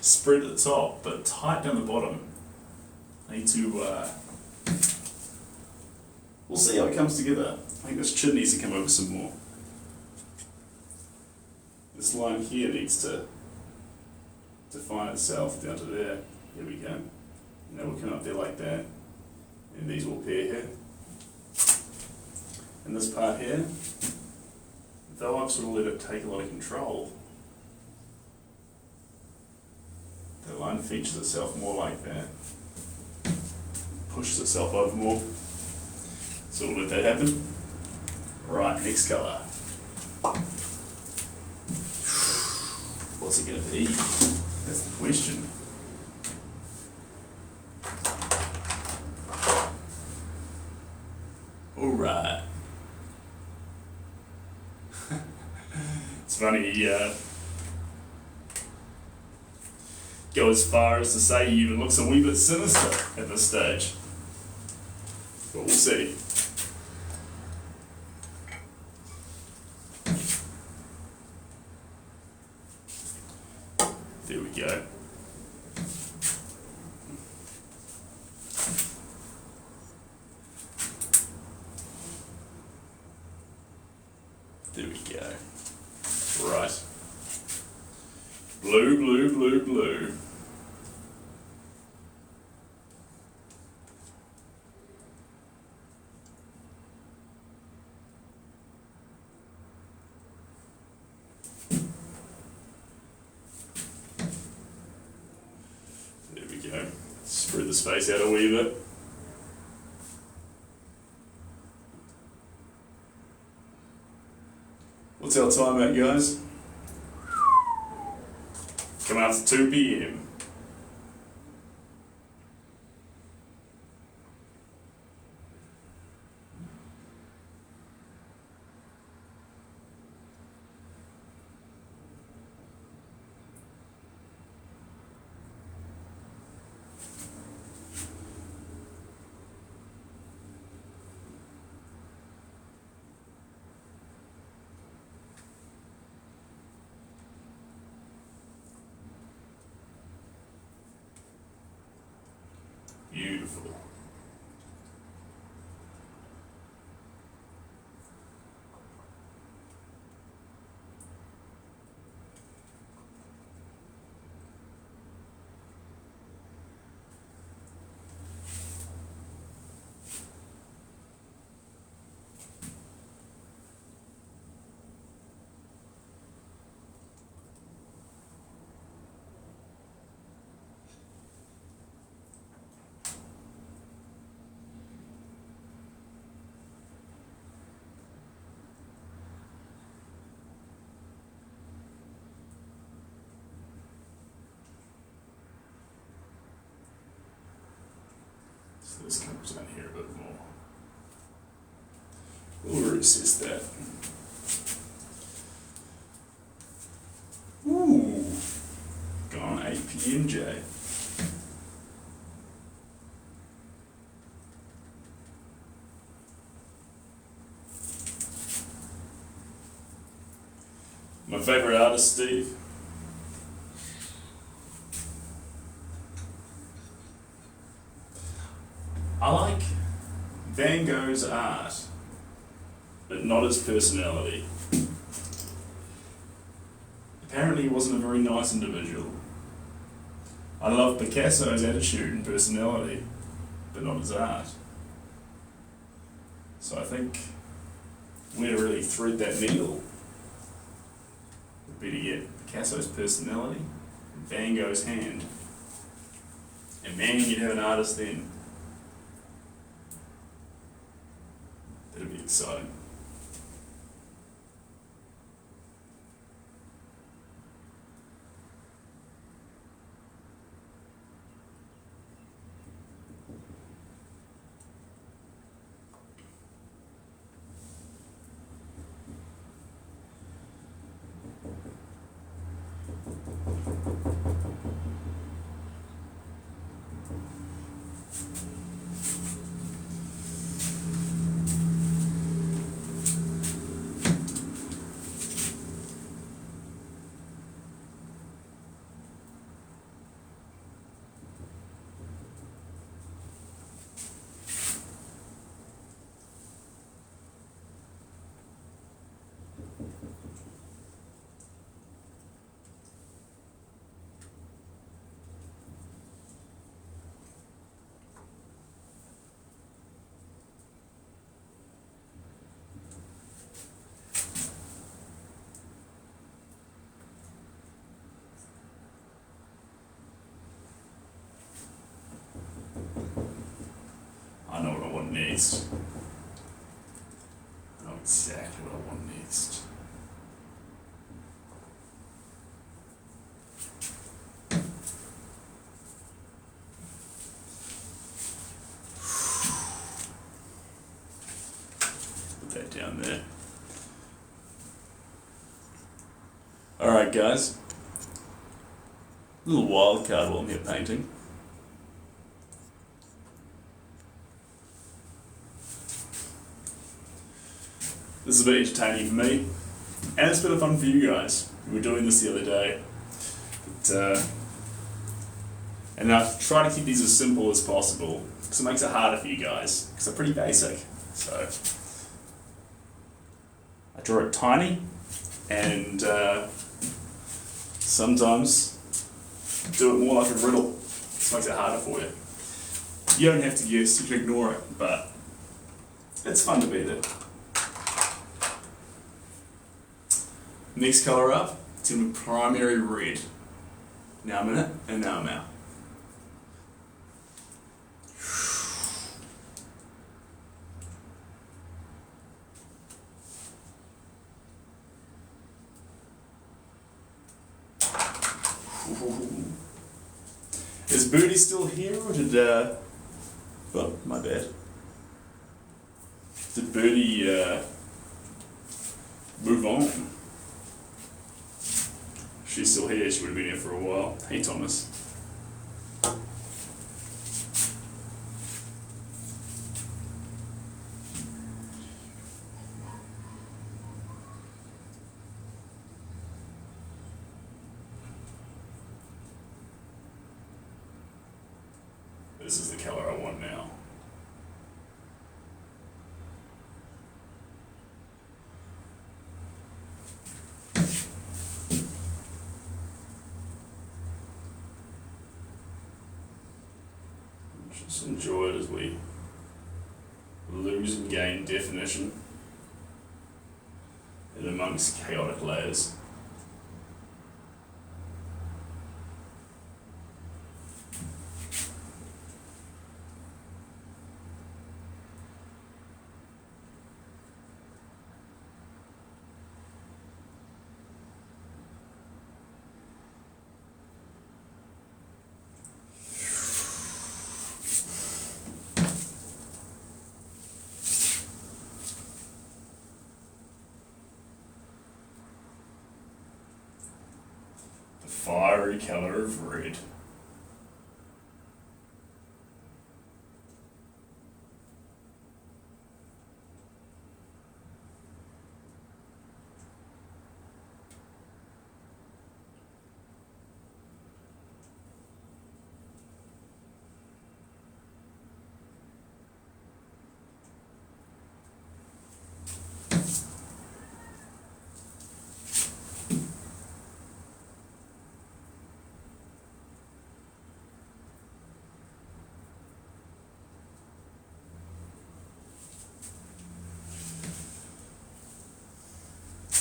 A: spread at the top, but tight down the bottom. I need to, we'll see how it comes together. I think this chin needs to come over some more. This line here needs to define itself down to there. Here we go. And that will come up there like that. And these will pair here. And this part here, though I've sort of let it take a lot of control, the line features itself more like that. Pushes itself over more. So we'll let that happen. Right, next colour. What's it going to be? That's the question. Alright. It's funny, go as far as to say he even looks a wee bit sinister at this stage. But we'll see. There we go. There we go. Right. Blue, blue, blue, blue. There we go. Spread the space out a wee bit. What's our time at, guys? Coming up to 2 p.m. Beautiful. So this comes down here a bit more. We'll resist that. Ooh, gone 8 p.m. J. My favourite artist, Steve. I like Van Gogh's art, but not his personality. Apparently he wasn't a very nice individual. I love Picasso's attitude and personality, but not his art. So I think where to really thread that needle would be to get Picasso's personality and Van Gogh's hand. And man, you'd have an artist then. That'd be exciting. next. I know exactly what I want next. Put that down there. Alright guys, a little wild card while I'm here painting. This is a bit entertaining for me, and it's a bit of fun for you guys. We were doing this the other day. And I try to keep these as simple as possible, because it makes it harder for you guys, because they're pretty basic. So, I draw it tiny, and sometimes do it more like a riddle. This makes it harder for you. You don't have to guess, you can ignore it, but it's fun to be there. Next colour up, it's going to be primary red. Now I'm in it, and now I'm out. Is Booty still here, or did, oh, my bad. Did Booty, move on? She's still here, she would have been here for a while. Hey, Thomas. This is the colour I want now. Just enjoy it as we lose and gain definition in amongst chaotic layers. Fiery colour of red.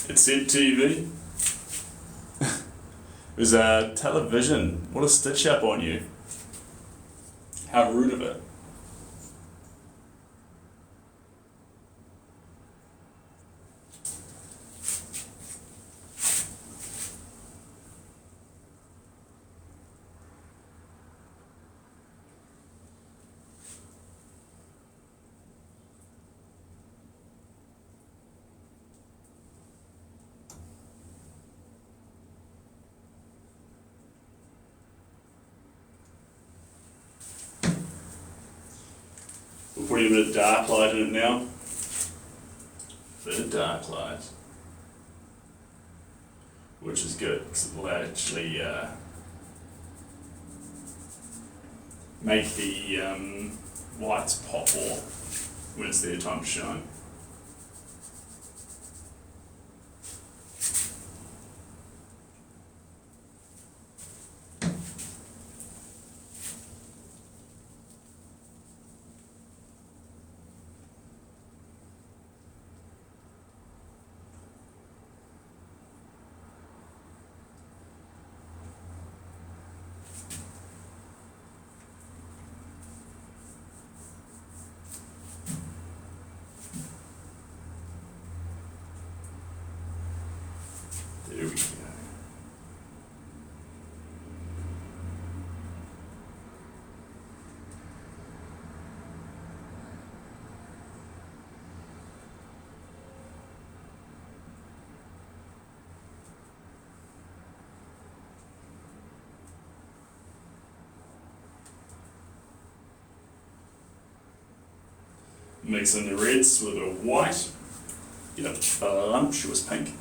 A: It said TV. It was a television. What a stitch up on you. How rude of it. We're putting a bit of dark light in it now. Bit of dark light. Which is good, because it will actually make the whites pop more when it's their time to shine. Mix in the reds with a bit of white. Get a voluptuous pink.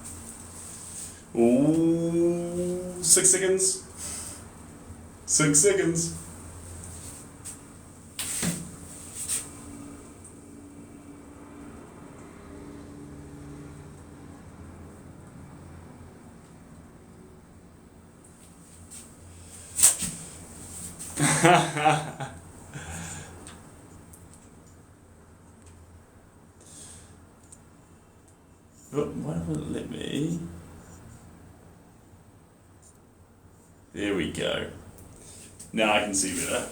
A: Ooh, 6 seconds. 6 seconds. But why won't it let me? There we go. Now I can see better.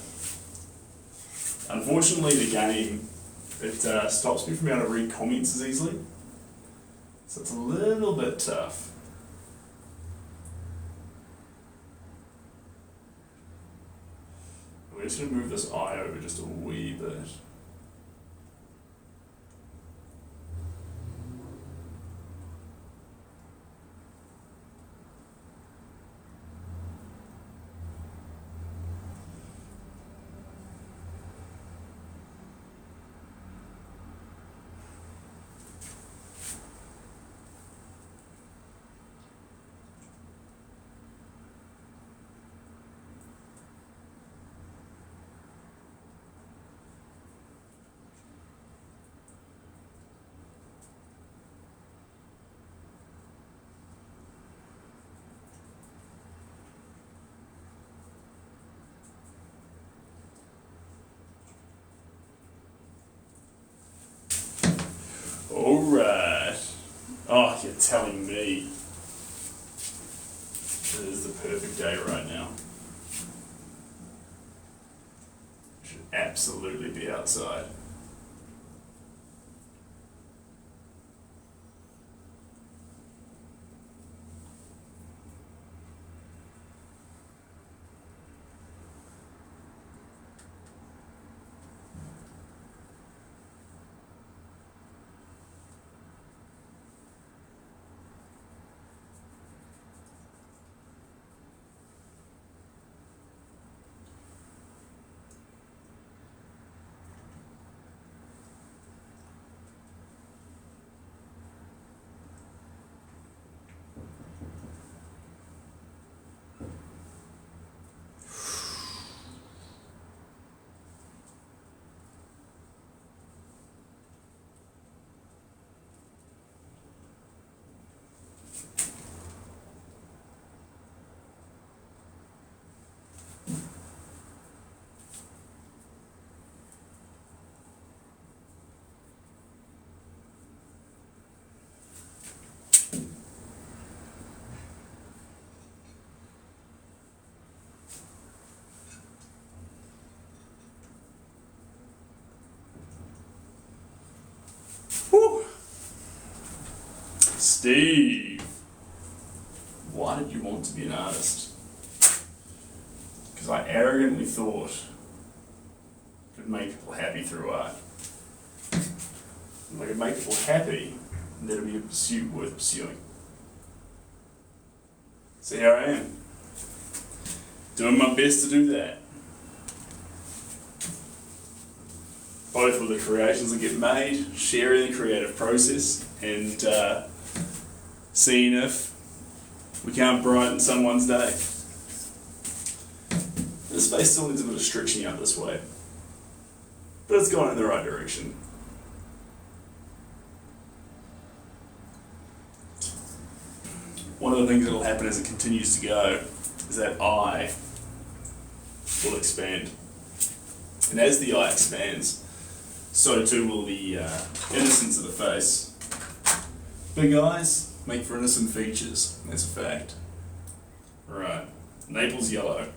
A: Unfortunately, the game, it stops me from being able to read comments as easily. So it's a little bit tough. We're just going to move this eye over just a wee bit. Alright. Oh, you're telling me. It is the perfect day right now. Should absolutely be outside. Whew. Steve, why did you want to be an artist? Because I arrogantly thought I could make people happy through art. If I could make people happy, then it'd be a pursuit worth pursuing. So here I am, doing my best to do that. Both with the creations that get made, sharing the creative process, and seeing if we can't brighten someone's day. This space still needs a bit of stretching out this way, but it's going in the right direction. One of the things that will happen as it continues to go is that eye will expand. And as the eye expands, so too will the innocence of the face. Big eyes make for innocent features, that's a fact. Right, Naples yellow.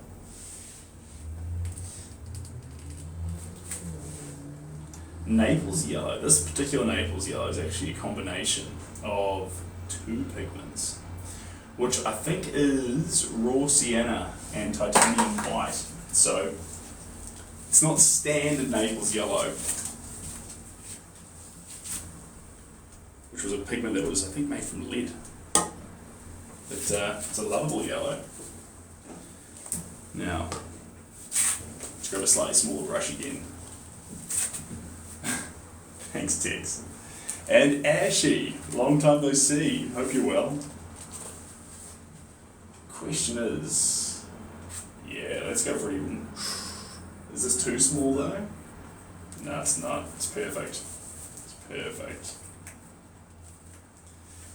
A: Naples yellow, this particular Naples yellow is actually a combination of 2 pigments, which I think is raw sienna and titanium white. So it's not standard Naples yellow, which was a pigment that was, I think, made from lead. But it's a lovable yellow. Now, let's grab a slightly smaller brush again. Thanks, Tex. And Ashy, long time no see. Hope you're well. Question is, yeah, let's go for even. Is this too small though? No, it's not. It's perfect. It's perfect.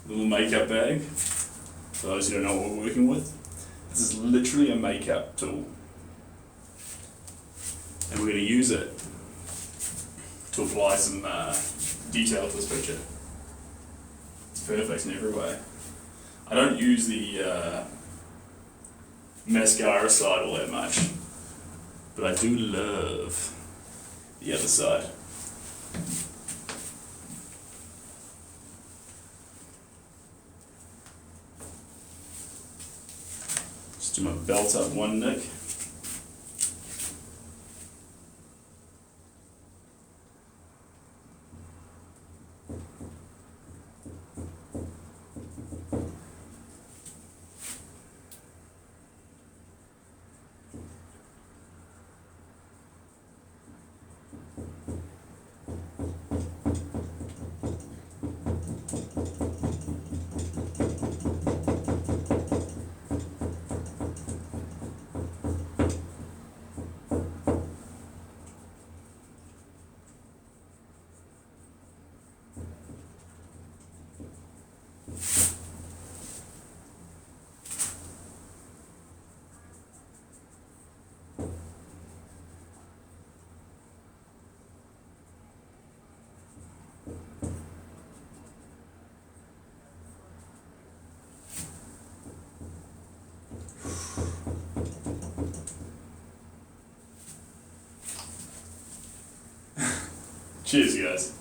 A: Little makeup bag. For those who don't know what we're working with, this is literally a makeup tool. And we're going to use it to apply some detail to this picture. It's perfect in every way. I don't use the mascara side all that much, but I do love the other side. Just do my belt up one nick. Cheers, guys.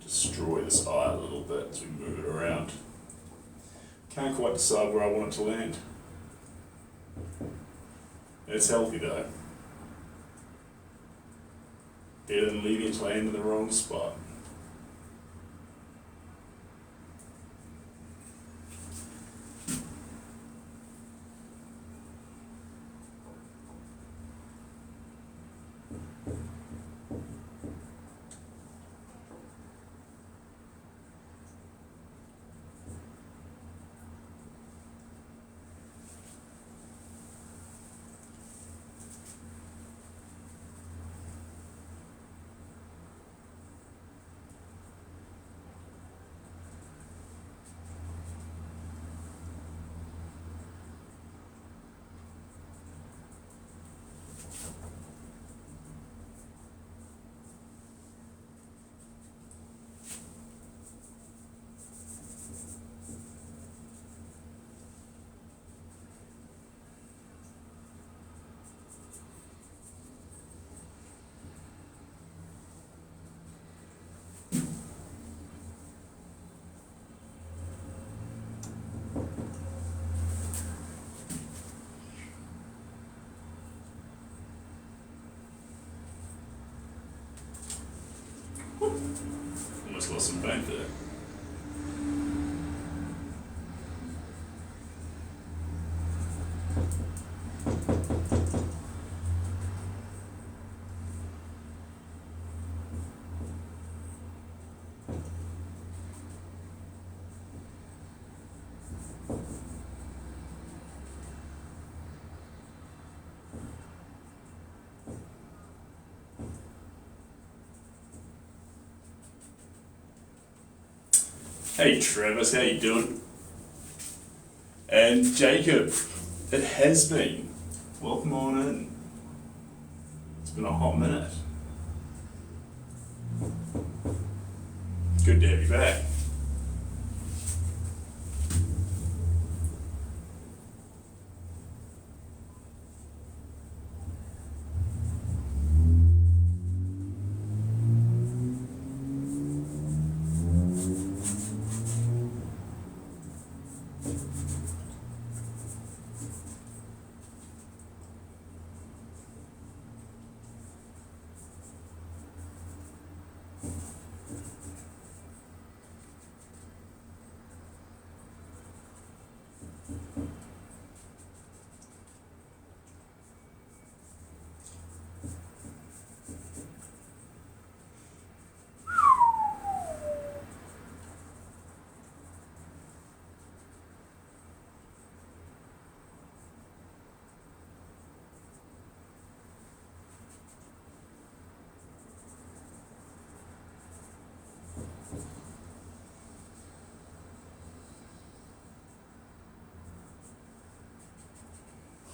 A: Destroy this eye a little bit as we move it around. Can't quite decide where I want it to land. It's healthy though. Better than leaving it to land in the wrong spot. Almost lost some paint there. Hey Travis, how you doing? And Jacob, it has been. Welcome on in. It's been a hot minute. Good to have you back.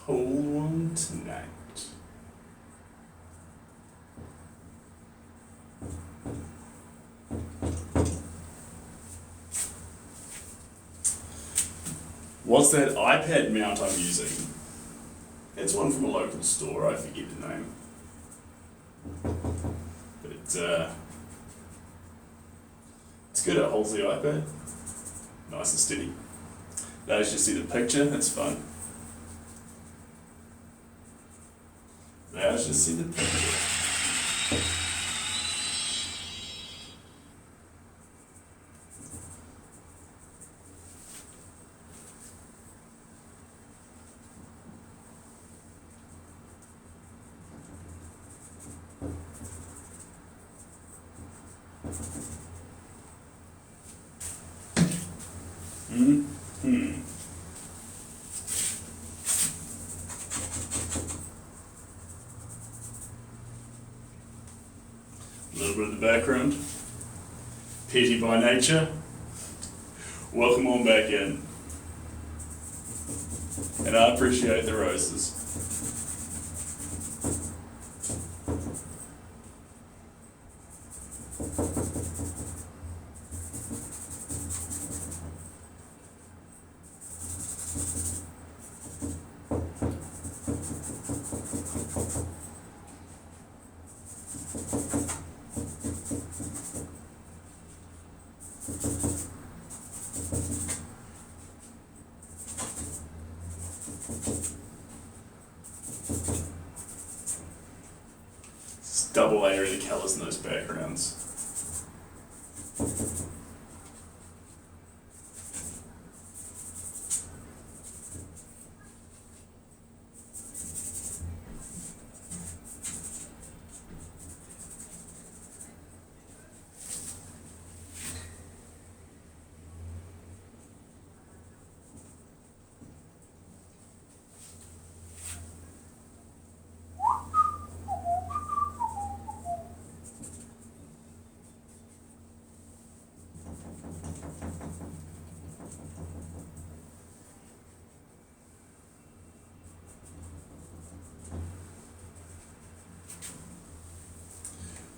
A: Hold one tonight. What's that iPad mount I'm using? It's one from a local store, I forget the name. But it's good, it holds the iPad. Nice and steady. Those just see the picture, that's fun. Those just see the picture. A little bit of the background. Petty by nature. Welcome on back in. And I appreciate the roses. Double layer of the colours in those backgrounds.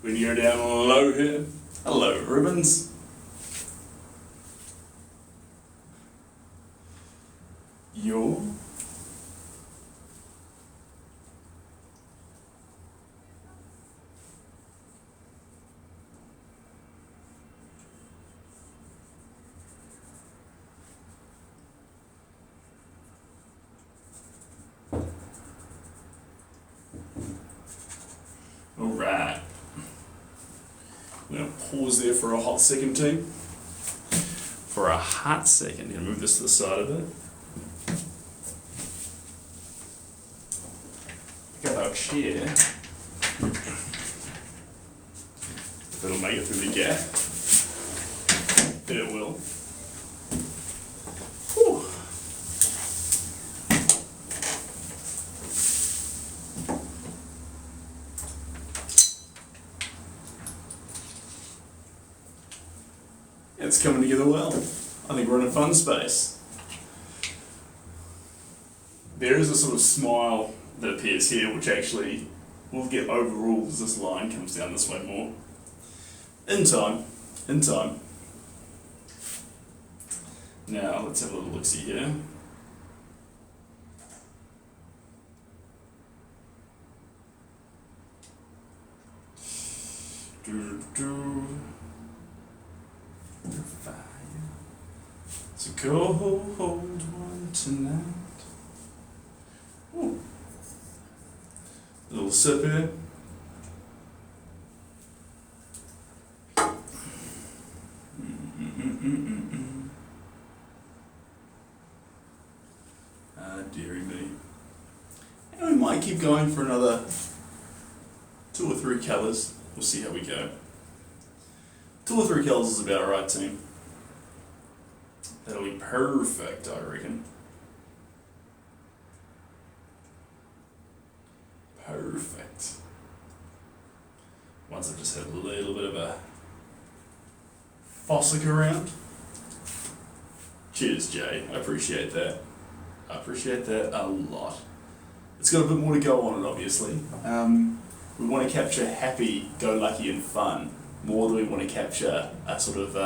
A: When you're down low here, hello ribbons. You're all right. I'm going to pause there for a hot second, team. For a hot second. I'm going to move this to the side of it. Pick up our chair. If it'll make it through the gap. It will. Whew. It's coming together well. I think we're in a fun space. There is a sort of smile that appears here, which actually will get overruled as this line comes down this way more. In time. In time. Now, let's have a little look-see here. So go hold one tonight. Ooh. A little sip here. Dearie me. And we might keep going for another 2 or 3 colours. We'll see how we go. 2 or 3 colours is about right, team. That'll be perfect, I reckon. Perfect. Once I've just had a little bit of a fossick around. Cheers, Jay. I appreciate that. I appreciate that a lot. it's got a bit more to go on it, obviously. We want to capture happy, go lucky, and fun more than we want to capture a sort of.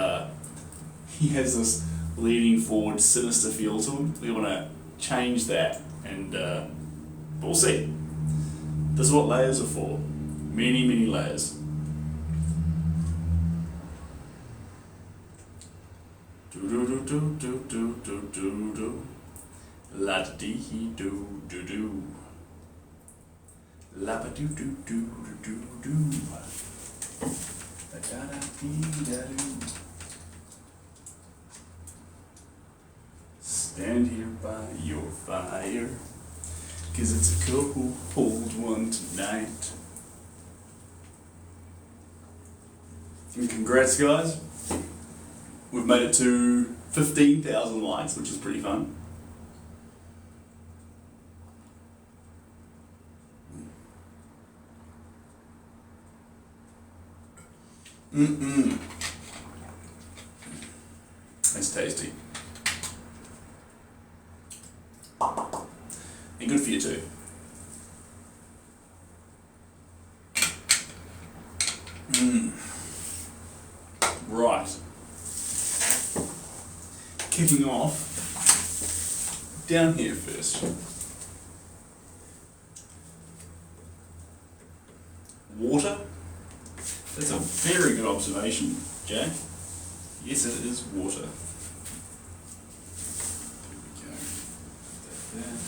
A: He has this leaning forward, sinister feel to him. We want to change that, and we'll see. This is what layers are for. Many, many layers. Do do do do do do do do do. La dee do do do. La ba do do do do do. Da da da dee da do. Stand here by your fire, 'cause it's a cold one tonight. And congrats, guys. We've made it to 15,000 likes, which is pretty fun. That's tasty. And good for you too. Right. Kicking off down here first. Water. That's a very good observation, Jack. Yes, it is water. There we go. There.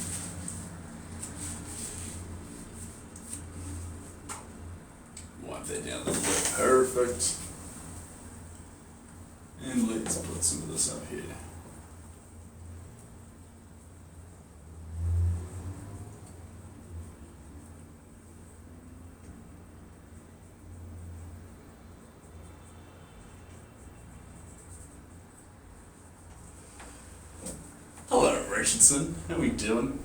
A: Wipe that down a little bit. Perfect. And let's put some of this up here. Hello, Richardson. How we doing?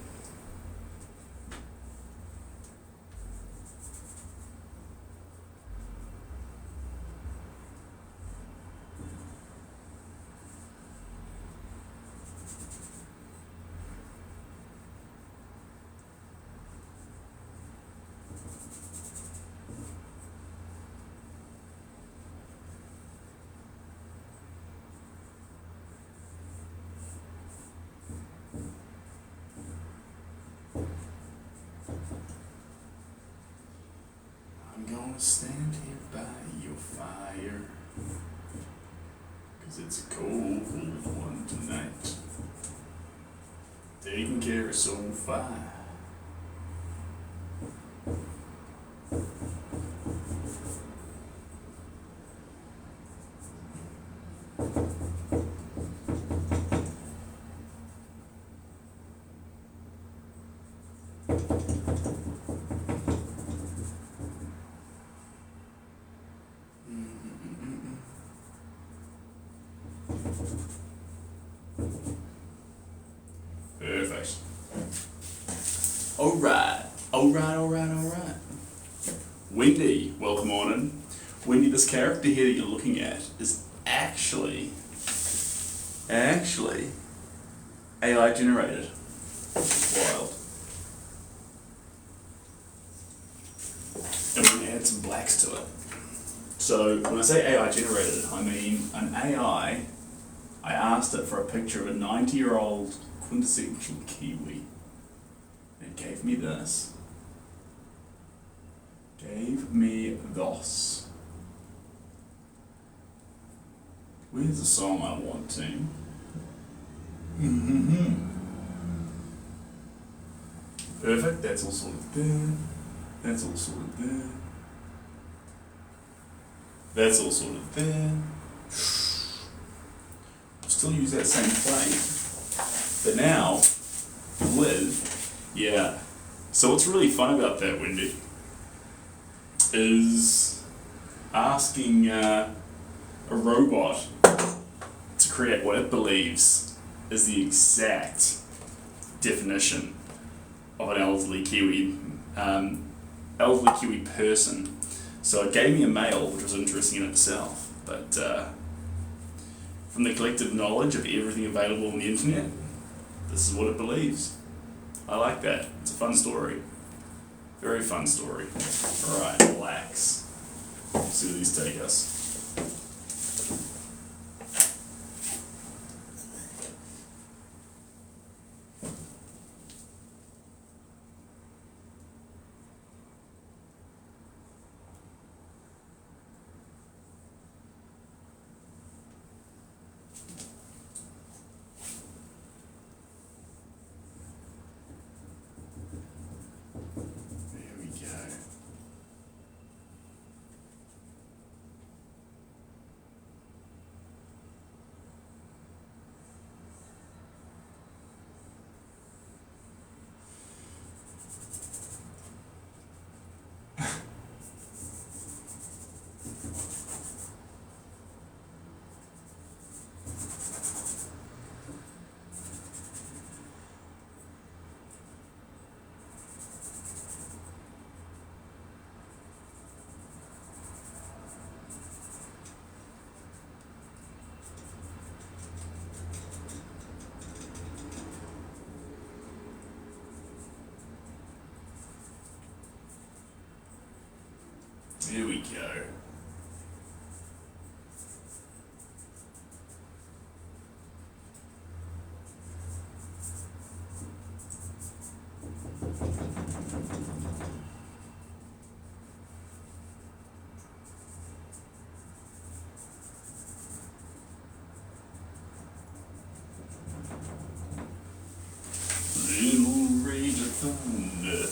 A: I'm gonna stand here by your fire, 'cause it's a cold one tonight. Taking care of so fine. Perfect. Alright. Wendy, welcome on in. Wendy, this character here that you're looking at is actually AI generated. Wild. And we're going to add some blacks to it. So when I say AI generated, I mean an AI. I asked it for a picture of a 90-year-old quintessential Kiwi. It gave me this. Gave me this. Where's the song I want to? Perfect, that's all sorted there. That's all sorted there. That's all sorted there. Still use that same plane. But now, with, yeah. So what's really fun about that, Wendy, is asking a robot to create what it believes is the exact definition of an elderly Kiwi person. So it gave me a male, which was interesting in itself, but from the collective knowledge of everything available on the internet, this is what it believes. I like that. It's a fun story. Very fun story. Alright, relax. See where these take us. There we go. Here we go. Little rage of thunder.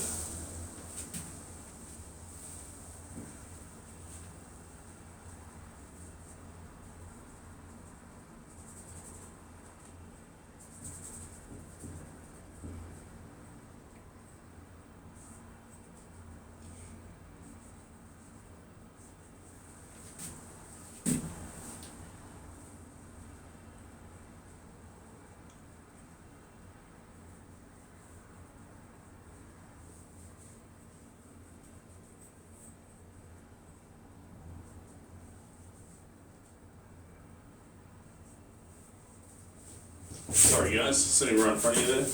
A: Sorry guys, sitting right in front of you there.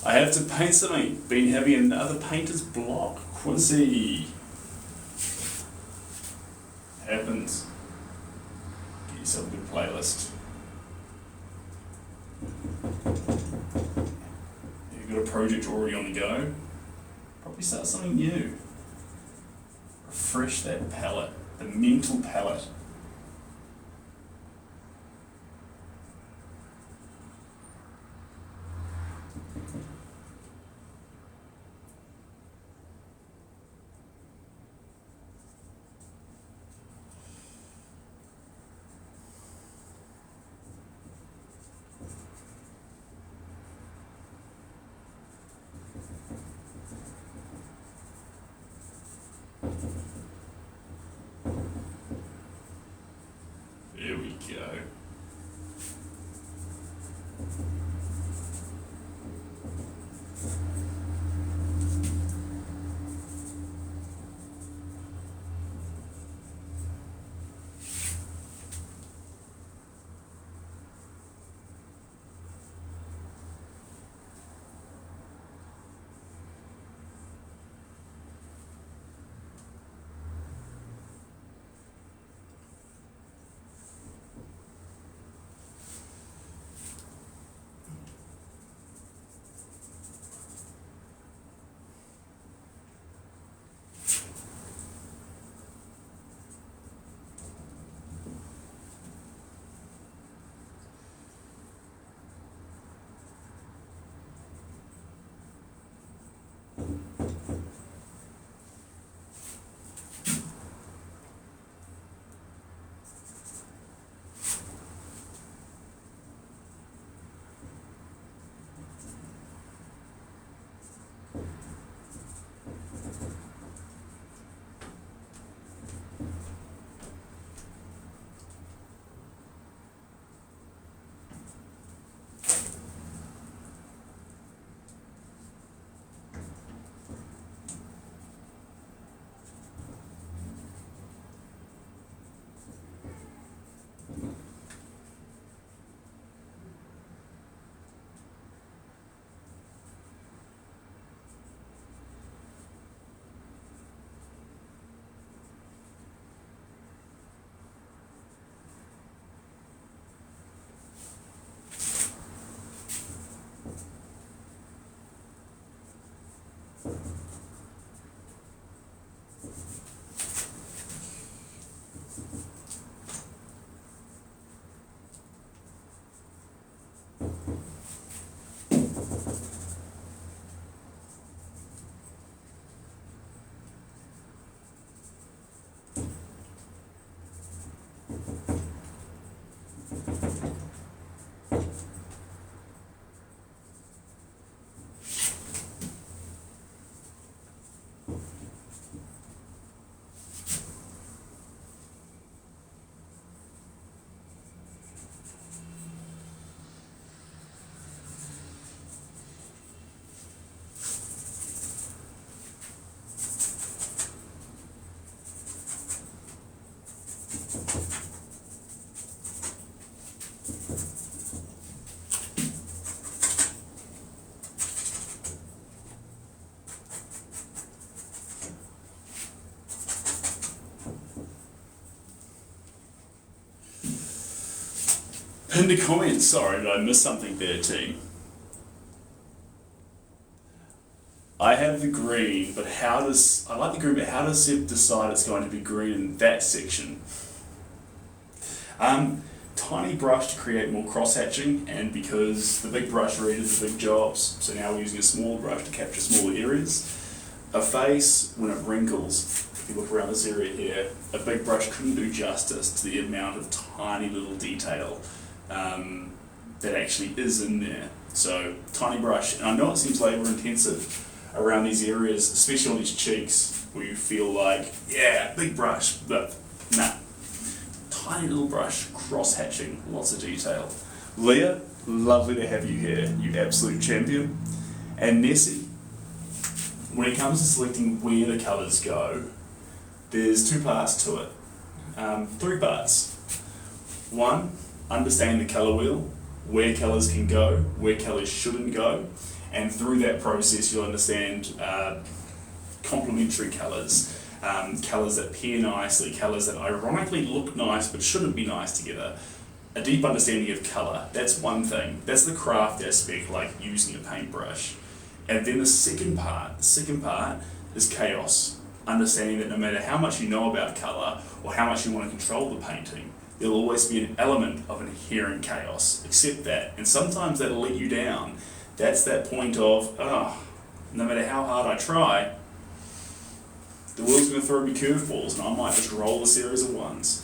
A: I have to paint something. Been having another painter's block. Quincy. Happens. Get yourself a good playlist. You've got a project already on the go. Probably start something new. Refresh that palette, the mental palette. There we go. In the comments, sorry, did I miss something there, team? I have the green, but I like the green, but how does Seb decide it's going to be green in that section? Tiny brush to create more cross-hatching, and because the big brush really did the big jobs, so now we're using a smaller brush to capture smaller areas. A face, when it wrinkles, if you look around this area here, a big brush couldn't do justice to the amount of tiny little detail that actually is in there. So, tiny brush, and I know it seems labour intensive around these areas, especially on these cheeks, where you feel like, yeah, big brush, but nah. Tiny little brush, cross-hatching, lots of detail. Leah, lovely to have you here, you absolute champion. And Nessie, when it comes to selecting where the colours go, there's two parts to it. Three parts. One, understanding the colour wheel, where colours can go, where colours shouldn't go, and through that process you'll understand complementary colours. Colours that pair nicely, colours that ironically look nice but shouldn't be nice together. A deep understanding of colour, that's one thing. That's the craft aspect, like using a paintbrush. And then the second part is chaos. Understanding that no matter how much you know about colour or how much you want to control the painting, there'll always be an element of inherent chaos. Accept that. And sometimes that'll let you down. That's that point of, no matter how hard I try, the world's going to throw me curveballs and I might just roll a series of ones.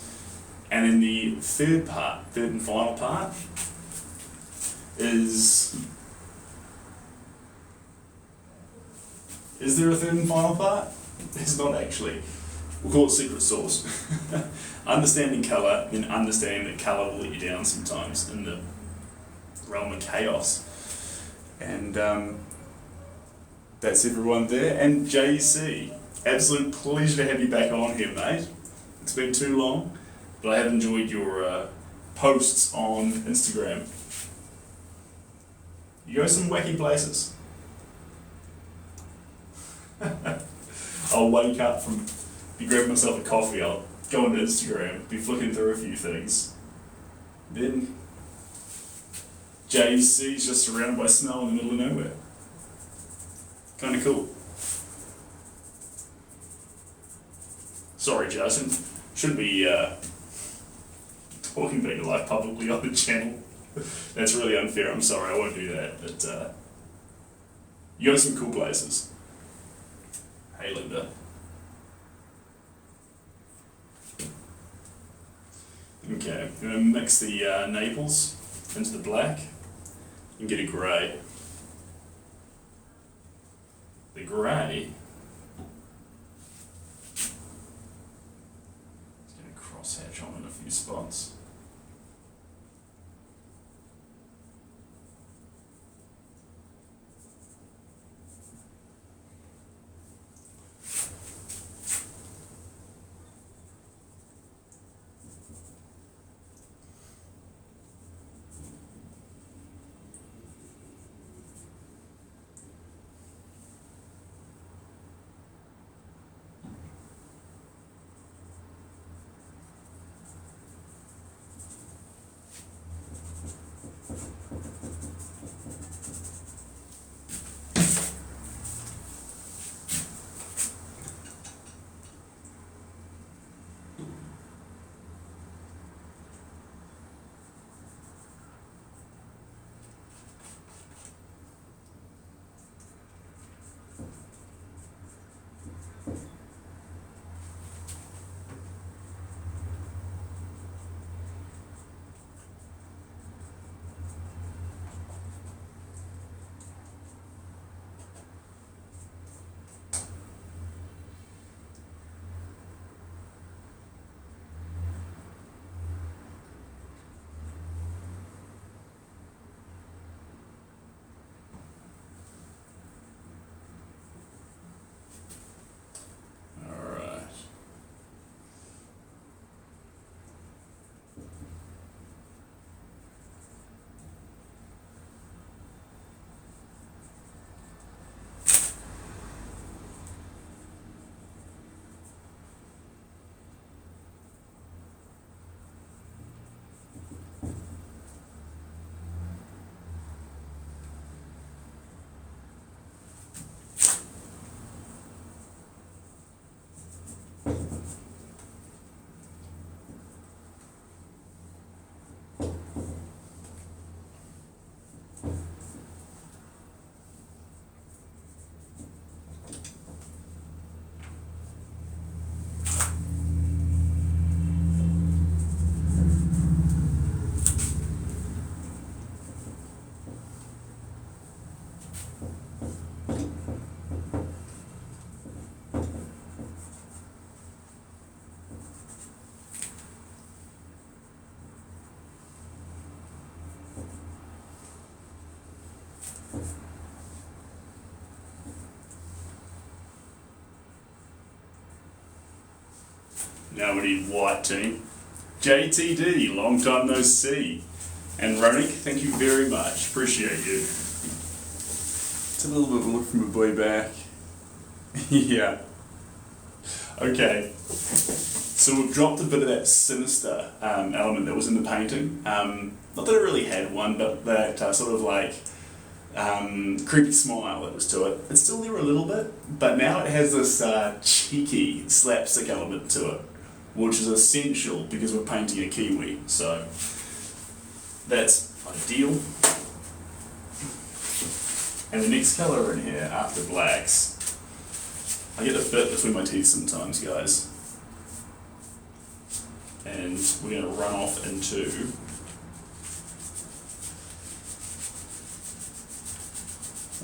A: And then the third and final part, is there a third and final part? There's not actually. We'll call it secret sauce. Understanding colour, then understanding that colour will let you down sometimes in the realm of chaos. And that's everyone there. And JC, absolute pleasure to have you back on here, mate. It's been too long, but I have enjoyed your posts on Instagram. You go some wacky places. I'll wake up be grabbing myself a coffee, I'll go onto Instagram, be flicking through a few things. Then JC's just surrounded by snow in the middle of nowhere. Kinda cool. Sorry, Jason. Shouldn't be talking about your life publicly on the channel. That's really unfair. I'm sorry, I won't do that. But you go to some cool places. Hey, Linda. Okay, I'm going to mix the Naples into the black and get a grey. The grey is going to cross-hatch on in a few spots. Now we need white, team. JTD, long time no see. And Ronick, thank you very much. Appreciate you. It's a little bit of a look from a way back. Yeah. Okay. So we've dropped a bit of that sinister element that was in the painting. Not that it really had one, but that sort of like creepy smile that was to it. It's still there a little bit, but now it has this cheeky slapstick element to it, which is essential because we're painting a Kiwi. So that's ideal. And the next colour in here, after blacks, I get a bit between my teeth sometimes, guys. And we're going to run off into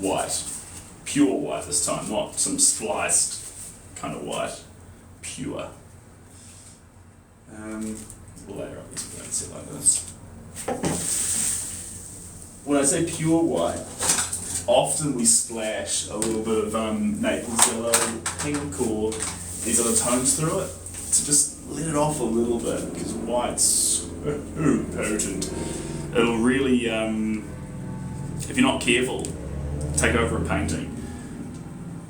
A: white. Pure white this time, not some spliced kind of white. Pure. We'll layer up these plants here like this. When I say pure white, often we splash a little bit of Naples yellow, pink, or these other tones through it to just let it off a little bit, because white's so potent. It'll really, if you're not careful, take over a painting.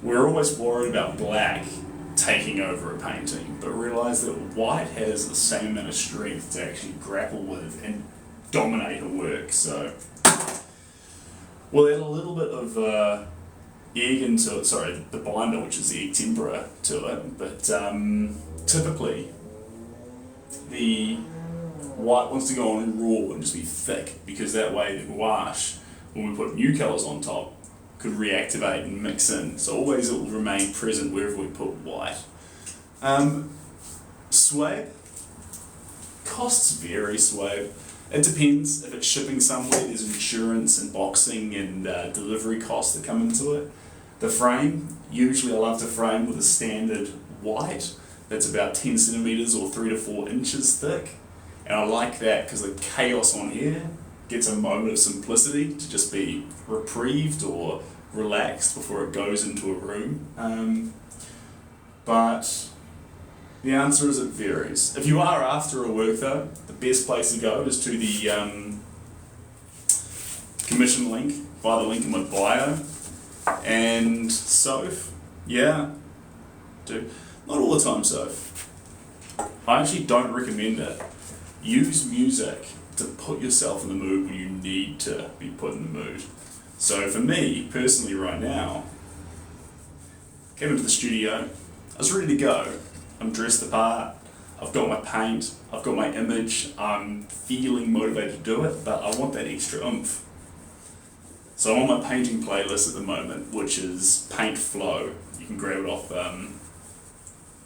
A: We're always worried about black taking over a painting, but realise that white has the same amount of strength to actually grapple with and dominate a work. So we'll add a little bit of egg into it, sorry, the binder, which is the egg tempera, to it, but typically the white wants to go on raw and just be thick, because that way the gouache, when we put new colours on top, could reactivate and mix in. So always it will remain present wherever we put white. Swab. Costs vary, swab. It depends. If it's shipping somewhere, there's insurance and boxing and delivery costs that come into it. The frame, usually I love to frame with a standard white that's about 10 centimetres or 3 to 4 inches thick. And I like that because the chaos on here gets a moment of simplicity to just be reprieved or relaxed before it goes into a room. But the answer is it varies. If you are after a work though, the best place to go is to the commission link, via the link in my bio. And Soph, yeah, do. Not all the time, Soph. I actually don't recommend it. Use music to put yourself in the mood when you need to be put in the mood. So for me, personally right now, came into the studio, I was ready to go. I'm dressed the part, I've got my paint, I've got my image, I'm feeling motivated to do it, but I want that extra oomph. So I'm on my painting playlist at the moment, which is Paint Flow. You can grab it off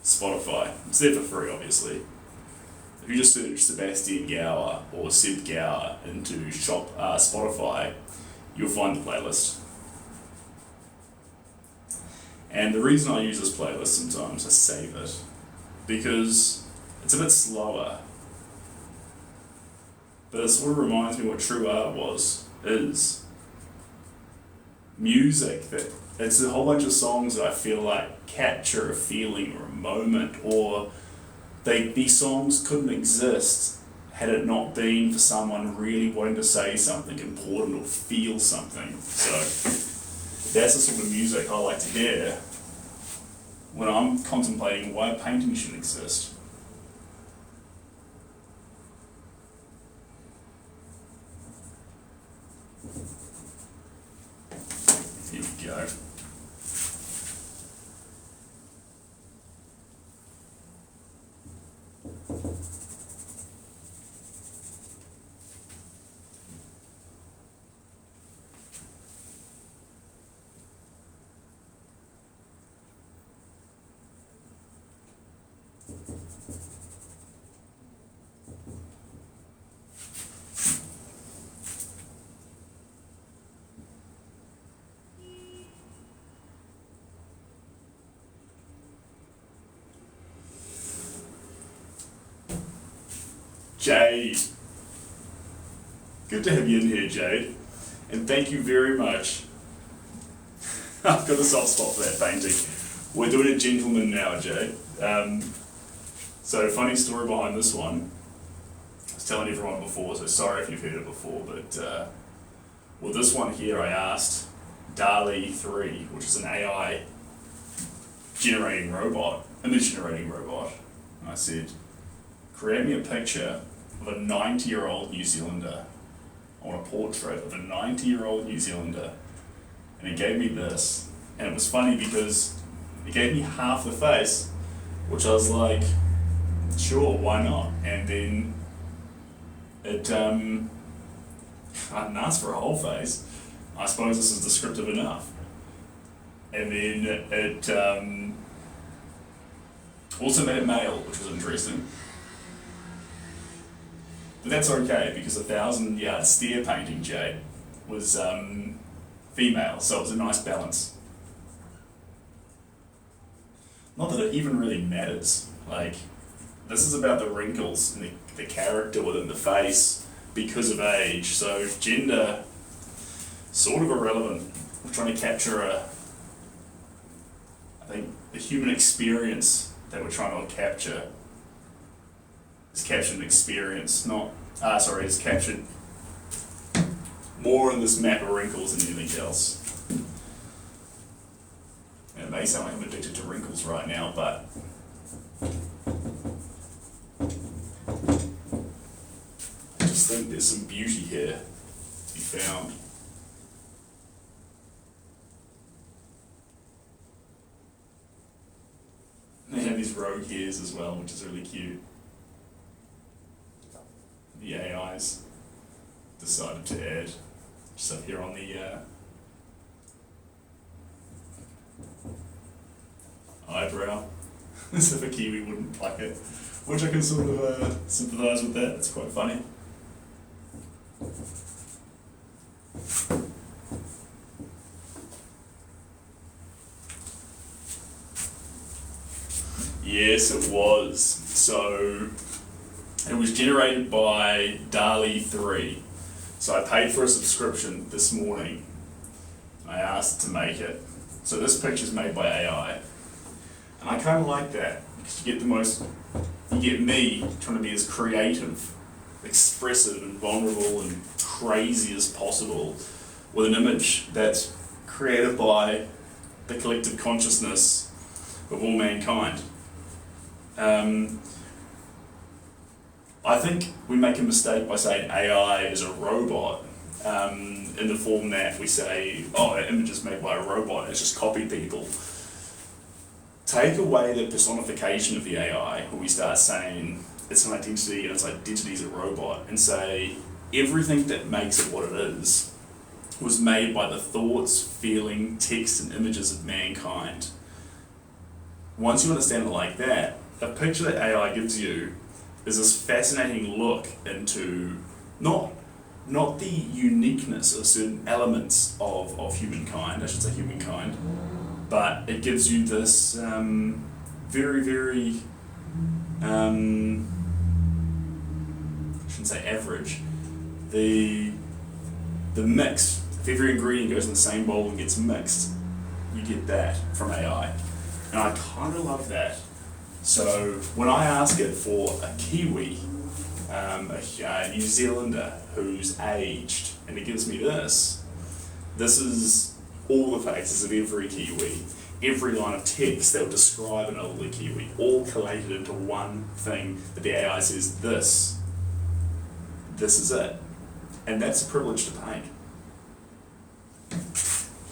A: Spotify. It's there for free, obviously. If you just search Sebastian Gower or Seb Gower into Spotify, you'll find the playlist. And the reason I use this playlist sometimes, I save it, because it's a bit slower. But it sort of reminds me what true art is. Music, that it's a whole bunch of songs that I feel like capture a feeling or a moment, or these songs couldn't exist had it not been for someone really wanting to say something important or feel something. So that's the sort of music I like to hear when I'm contemplating why a painting should exist. Here we go. Jade. Good to have you in here, Jade. And thank you very much. I've got a soft spot for that painting. We're doing a gentleman now, Jade. So funny story behind this one. I was telling everyone before, so sorry if you've heard it before, but well, this one here I asked DALL-E 3, which is an AI generating robot, image generating robot. And I said, create me a picture of a 90-year-old New Zealander. I want a portrait of a 90-year-old New Zealander. And it gave me this. And it was funny because it gave me half the face, which I was like, sure, why not? And then it, I didn't ask for a whole face. I suppose this is descriptive enough. And then it also made it male, which was interesting. But that's okay, because 1,000-yard steer painting, Jade, was female, so it was a nice balance. Not that it even really matters. Like, this is about the wrinkles and the character within the face because of age. So gender, sort of irrelevant. We're trying to capture I think the human experience that we're trying to capture is captured an experience, not, is captured more in this map of wrinkles than anything else. And it may sound like I'm addicted to wrinkles right now, but I just think there's some beauty here to be found. They have these rogue hairs as well, which is really cute. The AIs decided to add just up here on the eyebrow, as if a Kiwi wouldn't like it, which I can sort of sympathise with that. It's quite funny. Yes, it was. So it was generated by DALL-E 3. So I paid for a subscription this morning. I asked to make it. So this picture's made by AI. And I kind of like that, because you get me trying to be as creative, expressive and vulnerable and crazy as possible with an image that's created by the collective consciousness of all mankind. I think we make a mistake by saying AI is a robot, in the form that we say, oh, an image is made by a robot, it's just copy people. Take away the personification of the AI, when we start saying it's an identity and its identity is a robot, and say everything that makes it what it is was made by the thoughts, feeling, text and images of mankind. Once you understand it like that, a picture that AI gives you is this fascinating look into not the uniqueness of certain elements of humankind, I should say humankind, but it gives you this very, very, I shouldn't say average, the mix. If every ingredient goes in the same bowl and gets mixed, you get that from AI. And I kind of love that. So when I ask it for a Kiwi, a New Zealander who's aged, and it gives me this is all the faces of every Kiwi, every line of text that would describe an older Kiwi, all collated into one thing that the AI says, this is it. And that's a privilege to paint.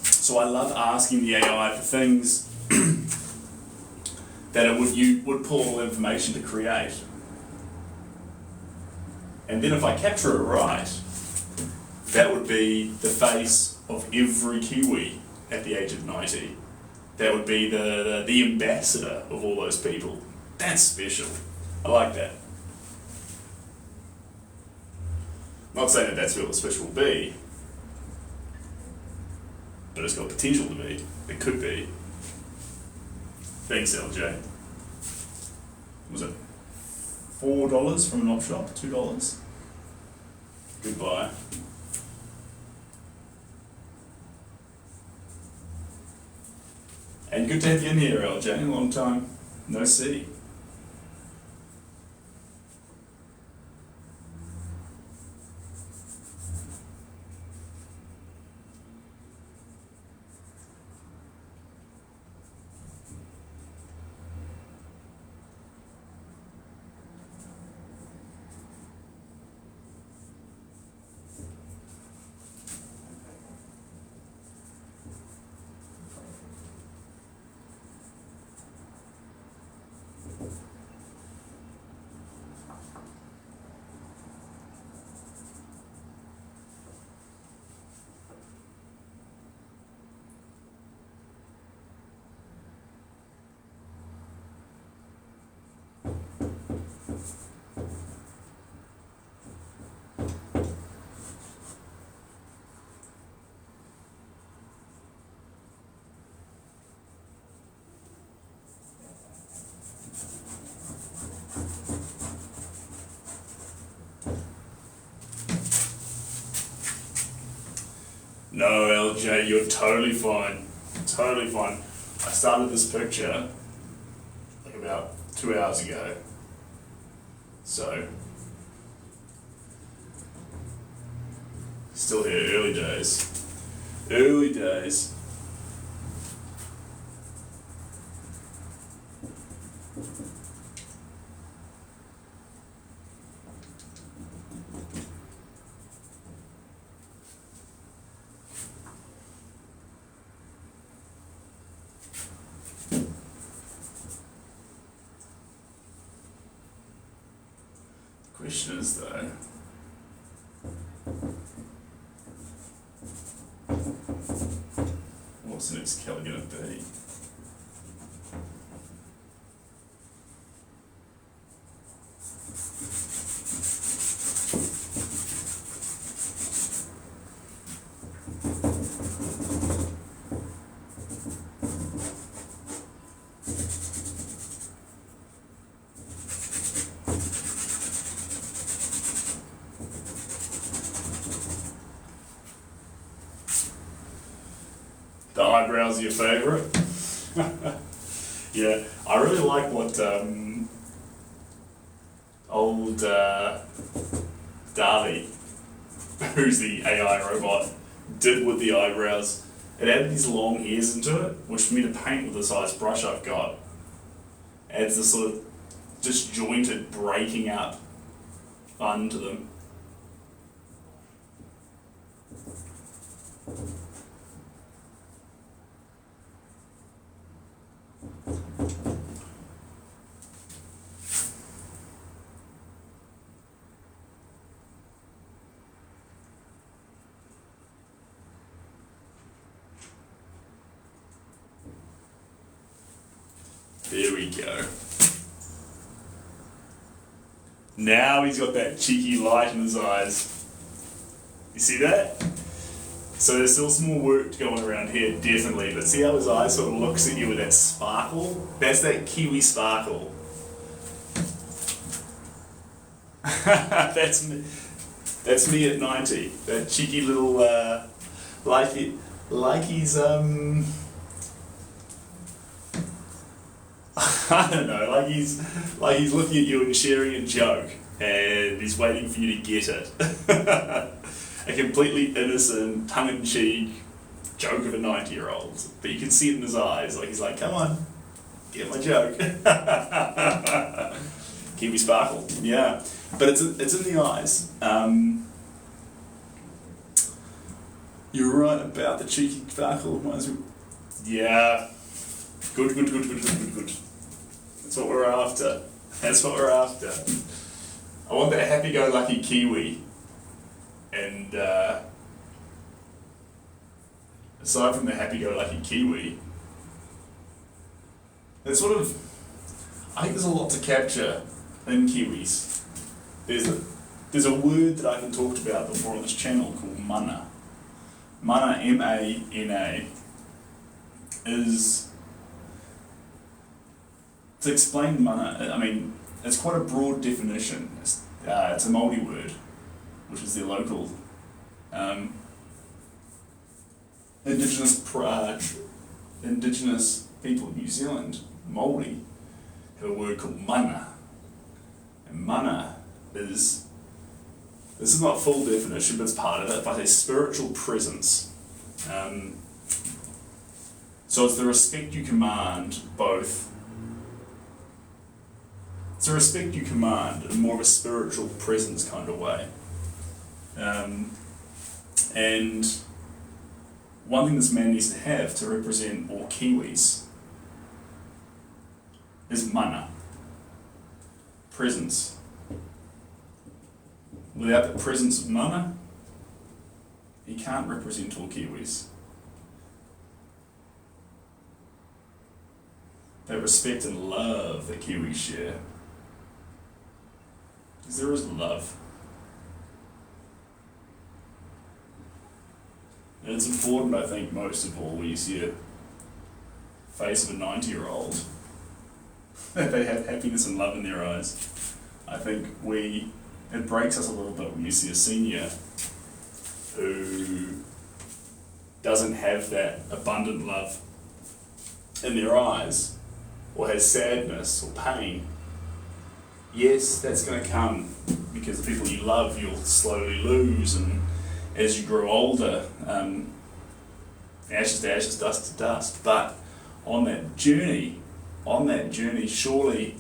A: So I love asking the AI for things that you would pull all the information to create. And then if I capture it right, that would be the face of every Kiwi at the age of 90. That would be the ambassador of all those people. That's special. I like that. Not saying that that's what the special will be, but it's got potential to be. It could be. Thanks, LJ. Was it $4 from an op shop, $2. Goodbye. And good to have you in here, LJ. Long time no see. No, LJ, you're totally fine. Totally fine. I started this picture like about 2 hours ago. So, still here, early days. Early days. Question is though, what's the next colour going to be? The eyebrows are your favourite? Yeah, I really like what old Darby, who's the AI robot, did with the eyebrows. It added these long hairs into it, which for me to paint with the size brush I've got, adds this sort of disjointed, breaking up fun to them. There we go. Now he's got that cheeky light in his eyes. You see that? So there's still some more work going around here, definitely, but see how his eye sort of looks at you with that sparkle? That's that Kiwi sparkle. That's me at 90. That cheeky little, like he's, I don't know, like he's looking at you and sharing a joke, and he's waiting for you to get it. A completely innocent, tongue-in-cheek joke of a 90-year-old, but you can see it in his eyes. Like he's like, "Come on, get my joke." Kiwi sparkle, yeah, but it's in the eyes. You're right about the cheeky sparkle. Yeah. Good. That's what we're after. That's what we're after. I want that happy-go-lucky Kiwi. And aside from the happy-go-lucky Kiwi, there's sort of, I think there's a lot to capture in Kiwis. There's a word that I haven't talked about before on this channel called mana. Mana, M-A-N-A, is, to explain mana, I mean, it's quite a broad definition. It's a Māori word, which is their local indigenous people of New Zealand, Māori, have a word called mana. And mana is, this is not full definition, but it's part of it, but a spiritual presence. So it's the respect you command both. It's a respect you command in more of a spiritual presence kind of way. And one thing this man needs to have to represent all Kiwis is mana, presence. Without the presence of mana, he can't represent all Kiwis. That respect and love that Kiwis share. Because there is love. And it's important, I think, most of all, when you see a face of a 90-year-old, that they have happiness and love in their eyes. I think it breaks us a little bit when you see a senior who doesn't have that abundant love in their eyes, or has sadness or pain. Yes, that's going to come because the people you love you'll slowly lose, and as you grow older, ashes to ashes, dust to dust. But on that journey, surely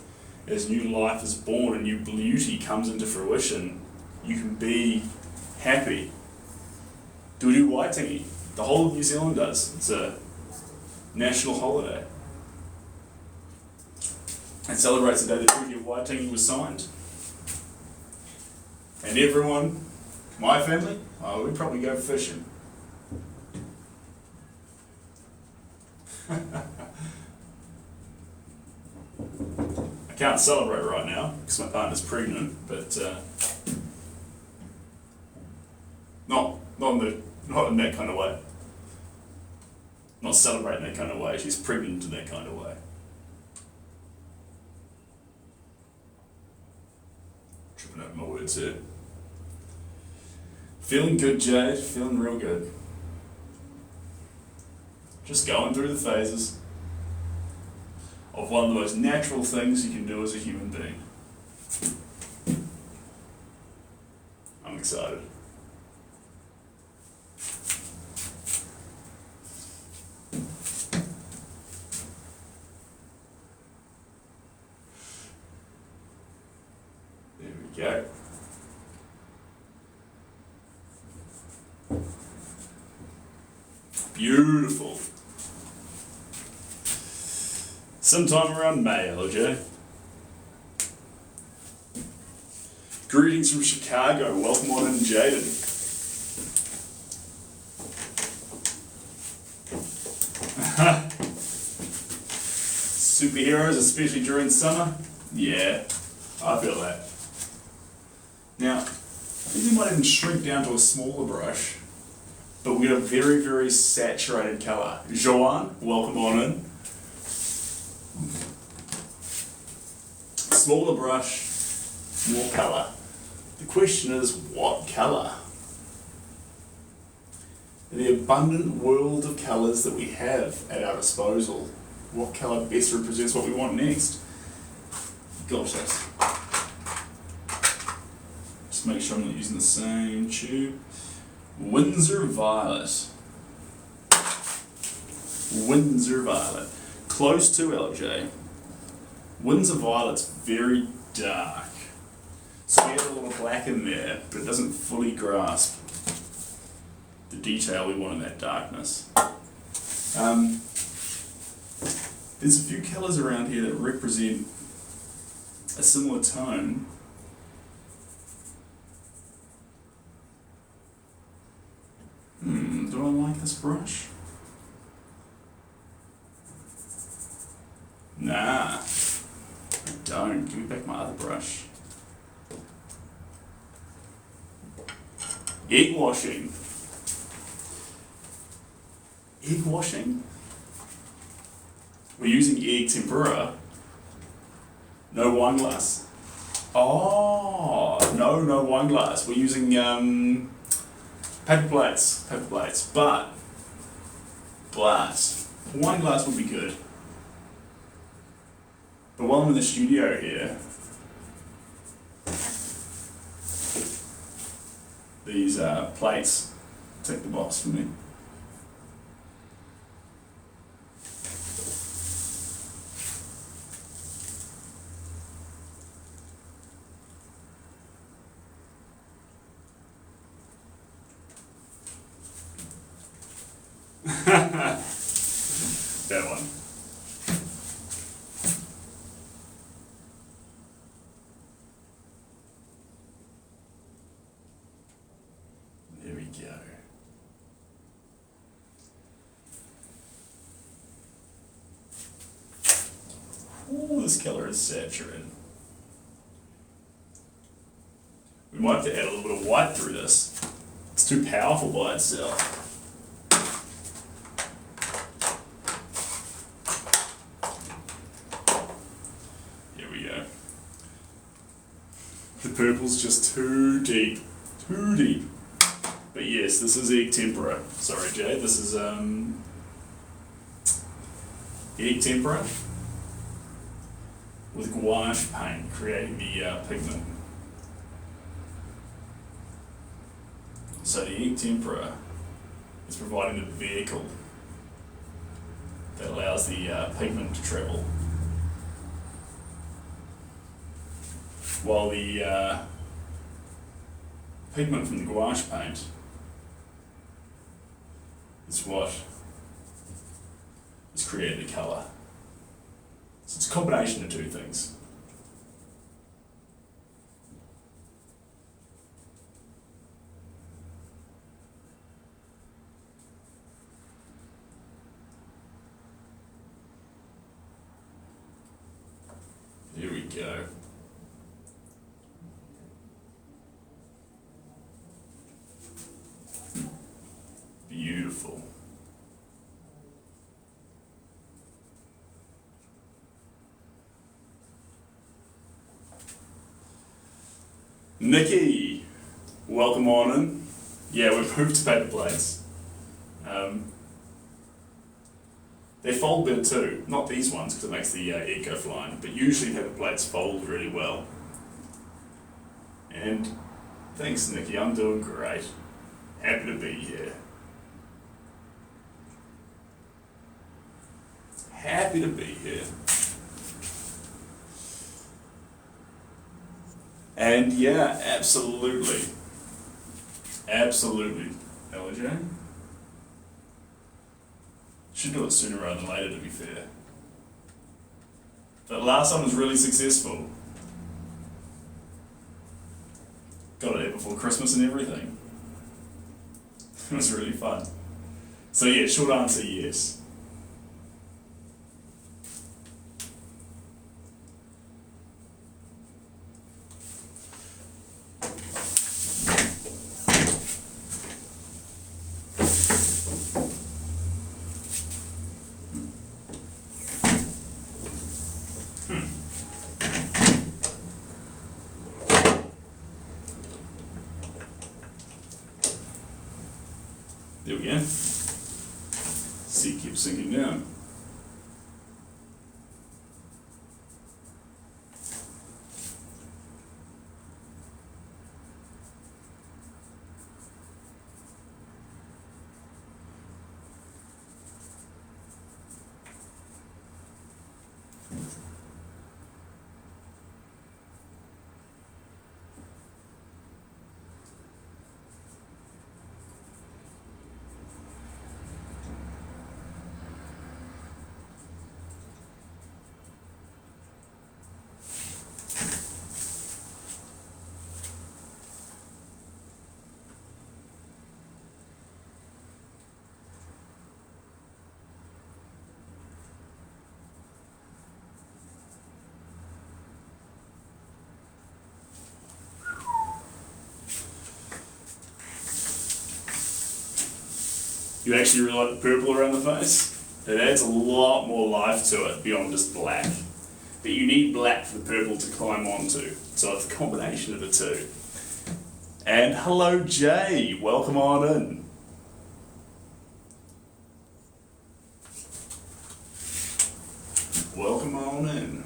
A: as new life is born and new beauty comes into fruition, you can be happy. Do we do Waitangi? The whole of New Zealand does. It's a national holiday. It celebrates the day the Treaty of Waitangi was signed. And everyone, my family, we'd probably go fishing. I can't celebrate right now because my partner's pregnant, but not in that kind of way. Not celebrating that kind of way. She's pregnant in that kind of way. Tripping over my words here. Feeling good, Jade. Feeling real good. Just going through the phases of one of the most natural things you can do as a human being. I'm excited. There we go. Beautiful. Sometime around May, LJ. Greetings from Chicago. Welcome on in, Jaden. Superheroes, especially during summer? Yeah, I feel that. Now, I think we might even shrink down to a smaller brush, but we get a very, very saturated colour. Joanne, welcome on in. Smaller brush, more colour. The question is, what colour? In the abundant world of colours that we have at our disposal, what colour best represents what we want next? Gosh, that's... Just make sure I'm not using the same tube. Windsor Violet. Windsor Violet. Close to LJ. Windsor Violet's very dark. So we have a little black in there, but it doesn't fully grasp the detail we want in that darkness. There's a few colours around here that represent a similar tone. Do I like this brush? Nah, I don't. Give me back my other brush. Egg washing. Egg washing? We're using egg tempura. No wine glass. Oh, no wine glass. We're using paper plates, but wine glass would be good. But while I'm in the studio here, these plates tick the box for me. That one. There we go. Ooh, this colour is saturated. We might have to add a little bit of white through this. It's too powerful by itself. Here we go. The purple's just too deep. Too deep. But yes, this is egg tempera. Sorry, Jay. This is egg tempera with gouache paint, creating the pigment. So the egg tempera is providing the vehicle that allows the pigment to travel, while the pigment from the gouache paint is what has created the colour. So it's a combination of two things. Here we go. Beautiful. Nikki, welcome on in. Yeah, we've moved to paper plates. They fold better too, not these ones because it makes the egg go flying, but usually paper plates fold really well. And thanks Nikki, I'm doing great. Happy to be here. Happy to be here. And yeah, absolutely. Absolutely. LJ? Should do it sooner rather than later, to be fair. That last one was really successful. Got it there before Christmas and everything. It was really fun. So yeah, short answer, yes. There we go. Sea keeps sinking down. You actually really like the purple around the face? It adds a lot more life to it beyond just black. but you need black for the purple to climb onto. So it's a combination of the two. And hello Jay, welcome on in. Welcome on in.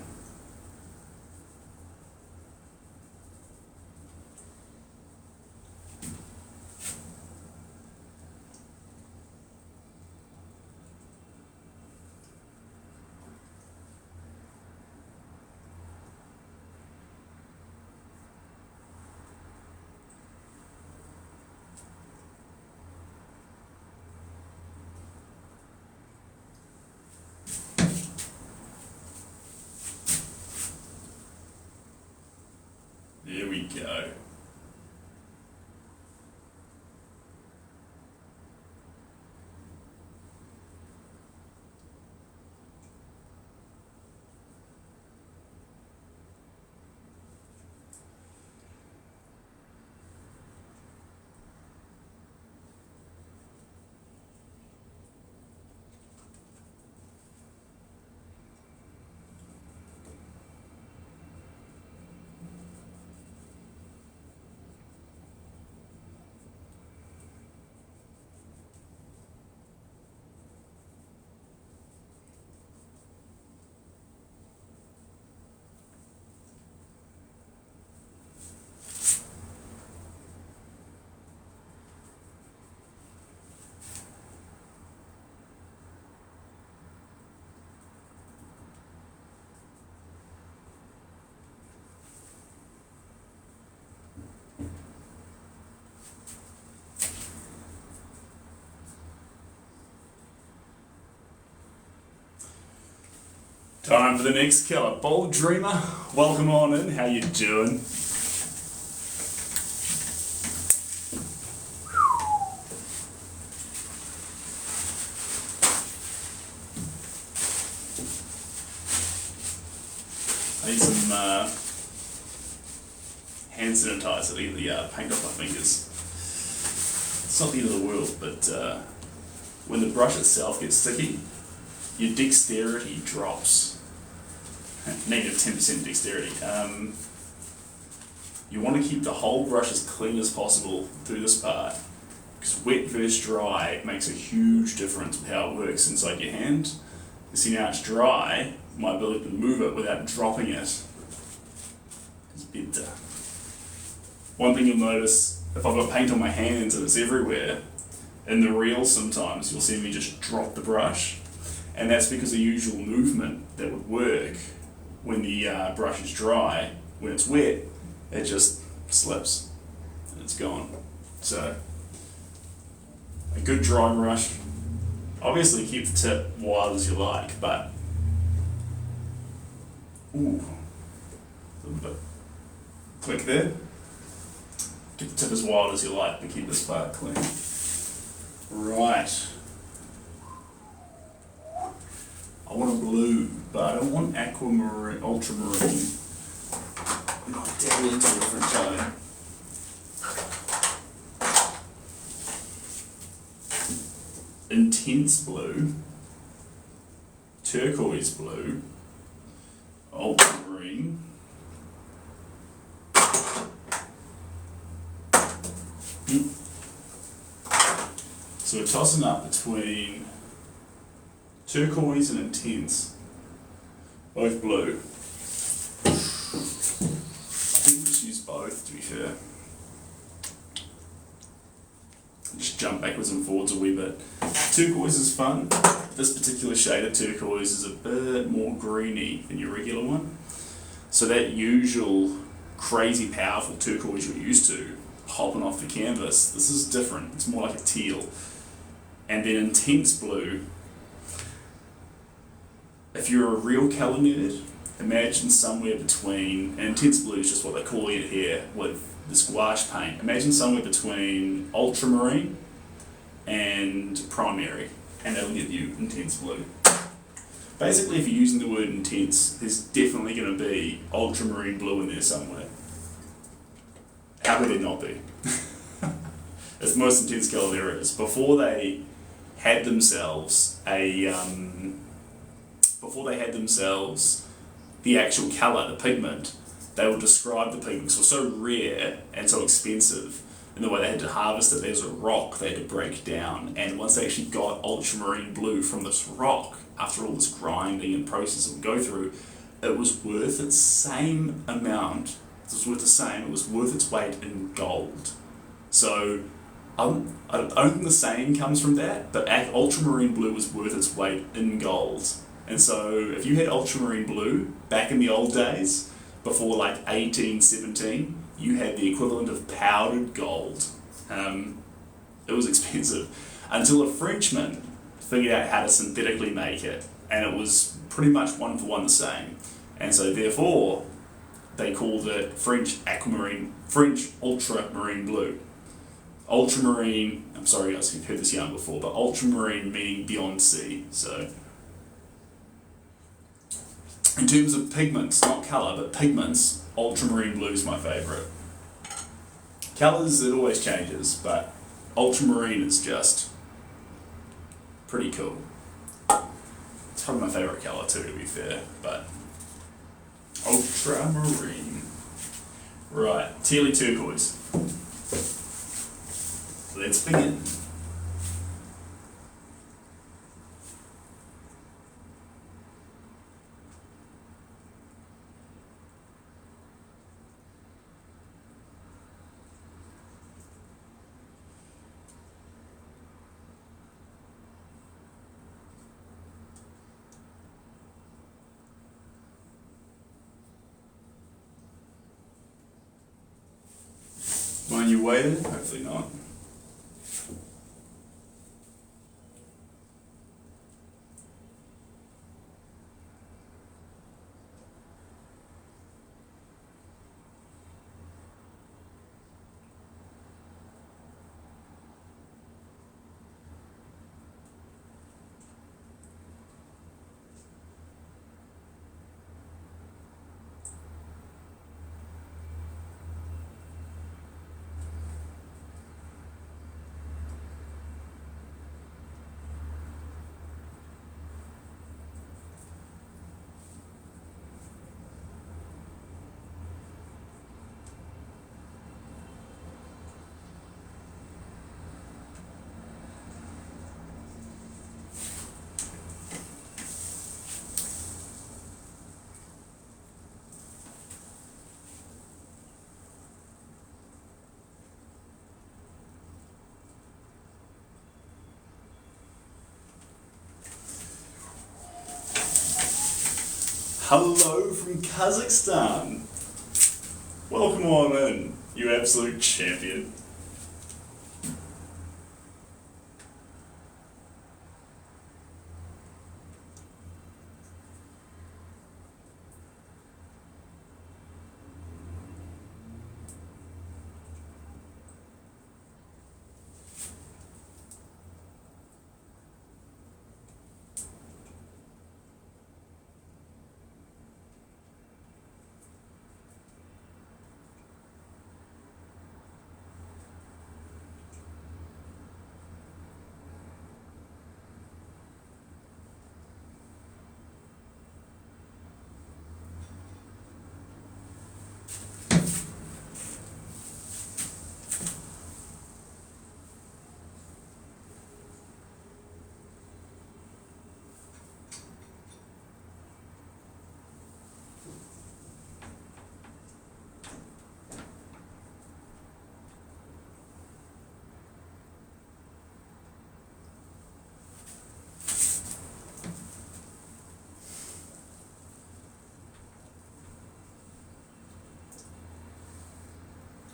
A: There we go. Time for the next killer. Bold Dreamer, welcome on in. How you doing? I need some hand sanitizer to get the paint off my fingers. It's not the end of the world, but when the brush itself gets sticky, your dexterity drops. Negative 10% dexterity. You want to keep the whole brush as clean as possible through this part, because wet versus dry makes a huge difference with how it works inside your hand. You see, now it's dry, my ability to move it without dropping it is better. One thing you'll notice, if I've got paint on my hands and it's everywhere, in the reels sometimes you'll see me just drop the brush, and that's because the usual movement that would work when the brush is dry, when it's wet, it just slips and it's gone. So, a good dry brush, obviously keep the tip wild as you like, but, ooh, a little bit click there. Keep the tip as wild as you like, but keep this part clean. Right. I want a blue, but I don't want aquamarine, ultramarine. I'm not dabbing into a different tone. Intense blue, turquoise blue, ultramarine, so we're tossing up between turquoise and intense, both blue. I think we'll just use both, to be fair. Just jump backwards and forwards a wee bit. Turquoise is fun. This particular shade of turquoise is a bit more greeny than your regular one. So that usual crazy powerful turquoise you're used to, hopping off the canvas, this is different. It's more like a teal. And then intense blue, if you're a real colour nerd, imagine somewhere between, and intense blue is just what they call it here with this gouache paint, imagine somewhere between ultramarine and primary, and that'll give you intense blue. Basically, if you're using the word intense, there's definitely going to be ultramarine blue in there somewhere. How could there not be? It's the most intense colour there is. Before they had themselves the actual colour, the pigment, they would describe the pigment, because it was so rare and so expensive, and the way they had to harvest it, there was a rock they had to break down, and once they actually got ultramarine blue from this rock, after all this grinding and process it would go through, it was worth its same amount, it was worth its weight in gold. So, I don't think the saying comes from that, but ultramarine blue was worth its weight in gold. And so, if you had ultramarine blue back in the old days, before like 1817, you had the equivalent of powdered gold. It was expensive. Until a Frenchman figured out how to synthetically make it, and it was pretty much one for one the same. And so therefore, they called it French ultramarine blue. Ultramarine, I'm sorry guys, you've heard this yarn before, but ultramarine meaning beyond sea, so. In terms of pigments, not colour, but pigments, ultramarine blue is my favourite. Colours, it always changes, but ultramarine is just pretty cool. It's probably my favourite colour too, to be fair, but ultramarine. Right, tealy turquoise. Let's begin. Mind you waited? Hopefully not. Hello from Kazakhstan. Welcome on in, you absolute champion.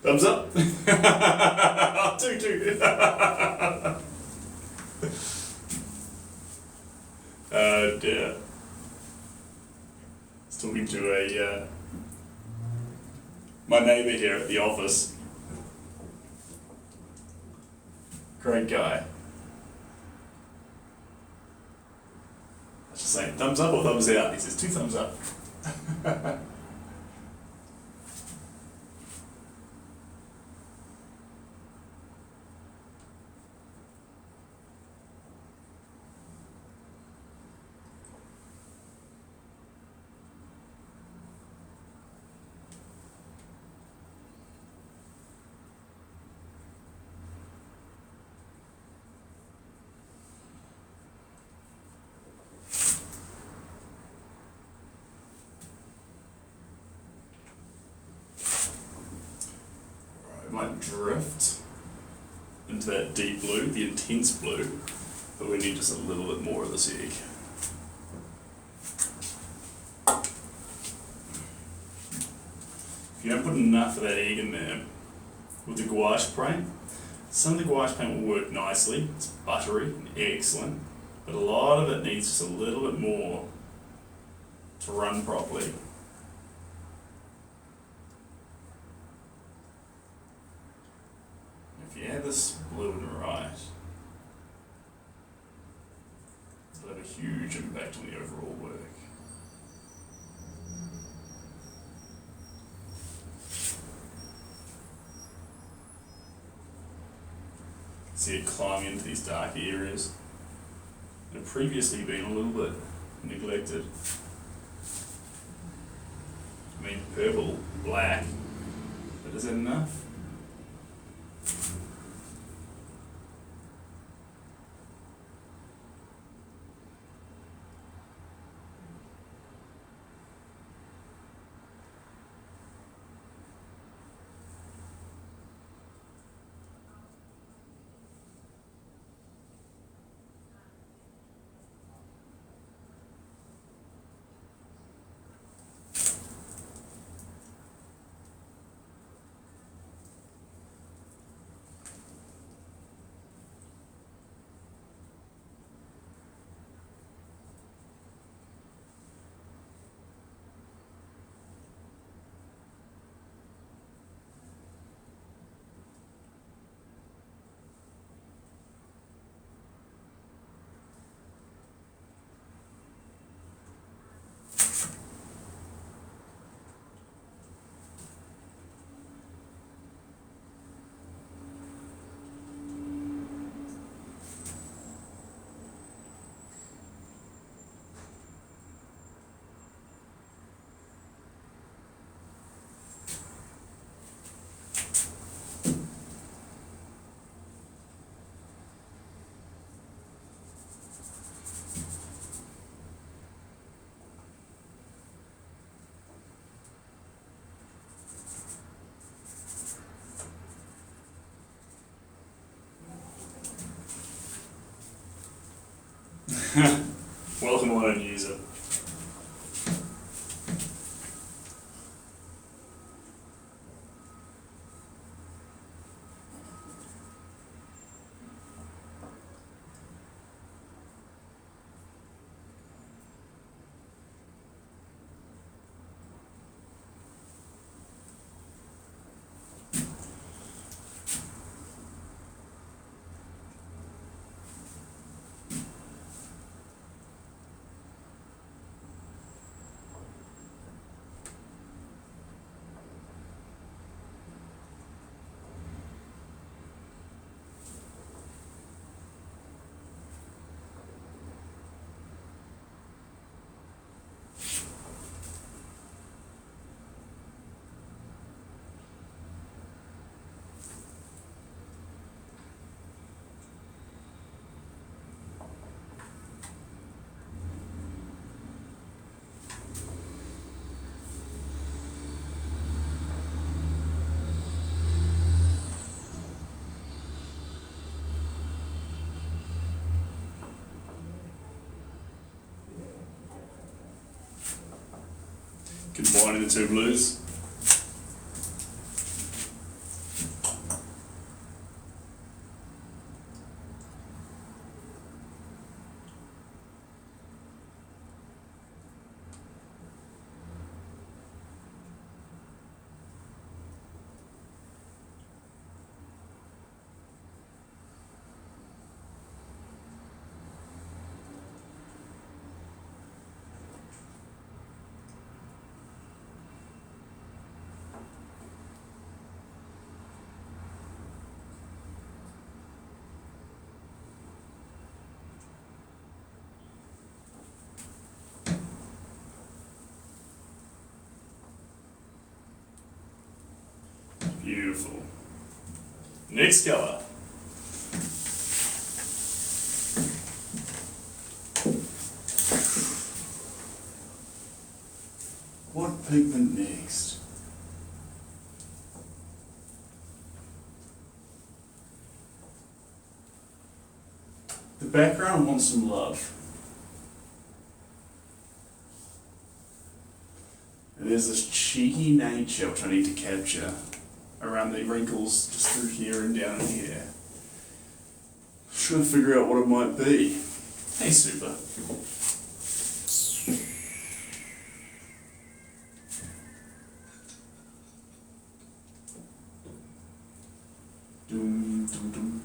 A: Thumbs up. Two. Oh dear. I was talking to my neighbour here at the office. Great guy. I was just saying, thumbs up or thumbs out? He says, 2 thumbs up. drift into that deep blue, the intense blue, but we need just a little bit more of this egg. If you don't put enough of that egg in there, with the gouache paint, some of the gouache paint will work nicely, it's buttery and excellent, but a lot of it needs just a little bit more to run properly. If you add this blue in right, it'll have a huge impact on the overall work. See it climb into these dark areas that have previously been a little bit neglected. I mean, purple, black, but is that enough? Welcome on, user. Combining the two blues. Beautiful. Next color. What pigment next? background wants some love. And there's this cheeky nature which I need to capture around the wrinkles just through here and down here. Trying to figure out what it might be. Hey, Super. Doom, doom, doom.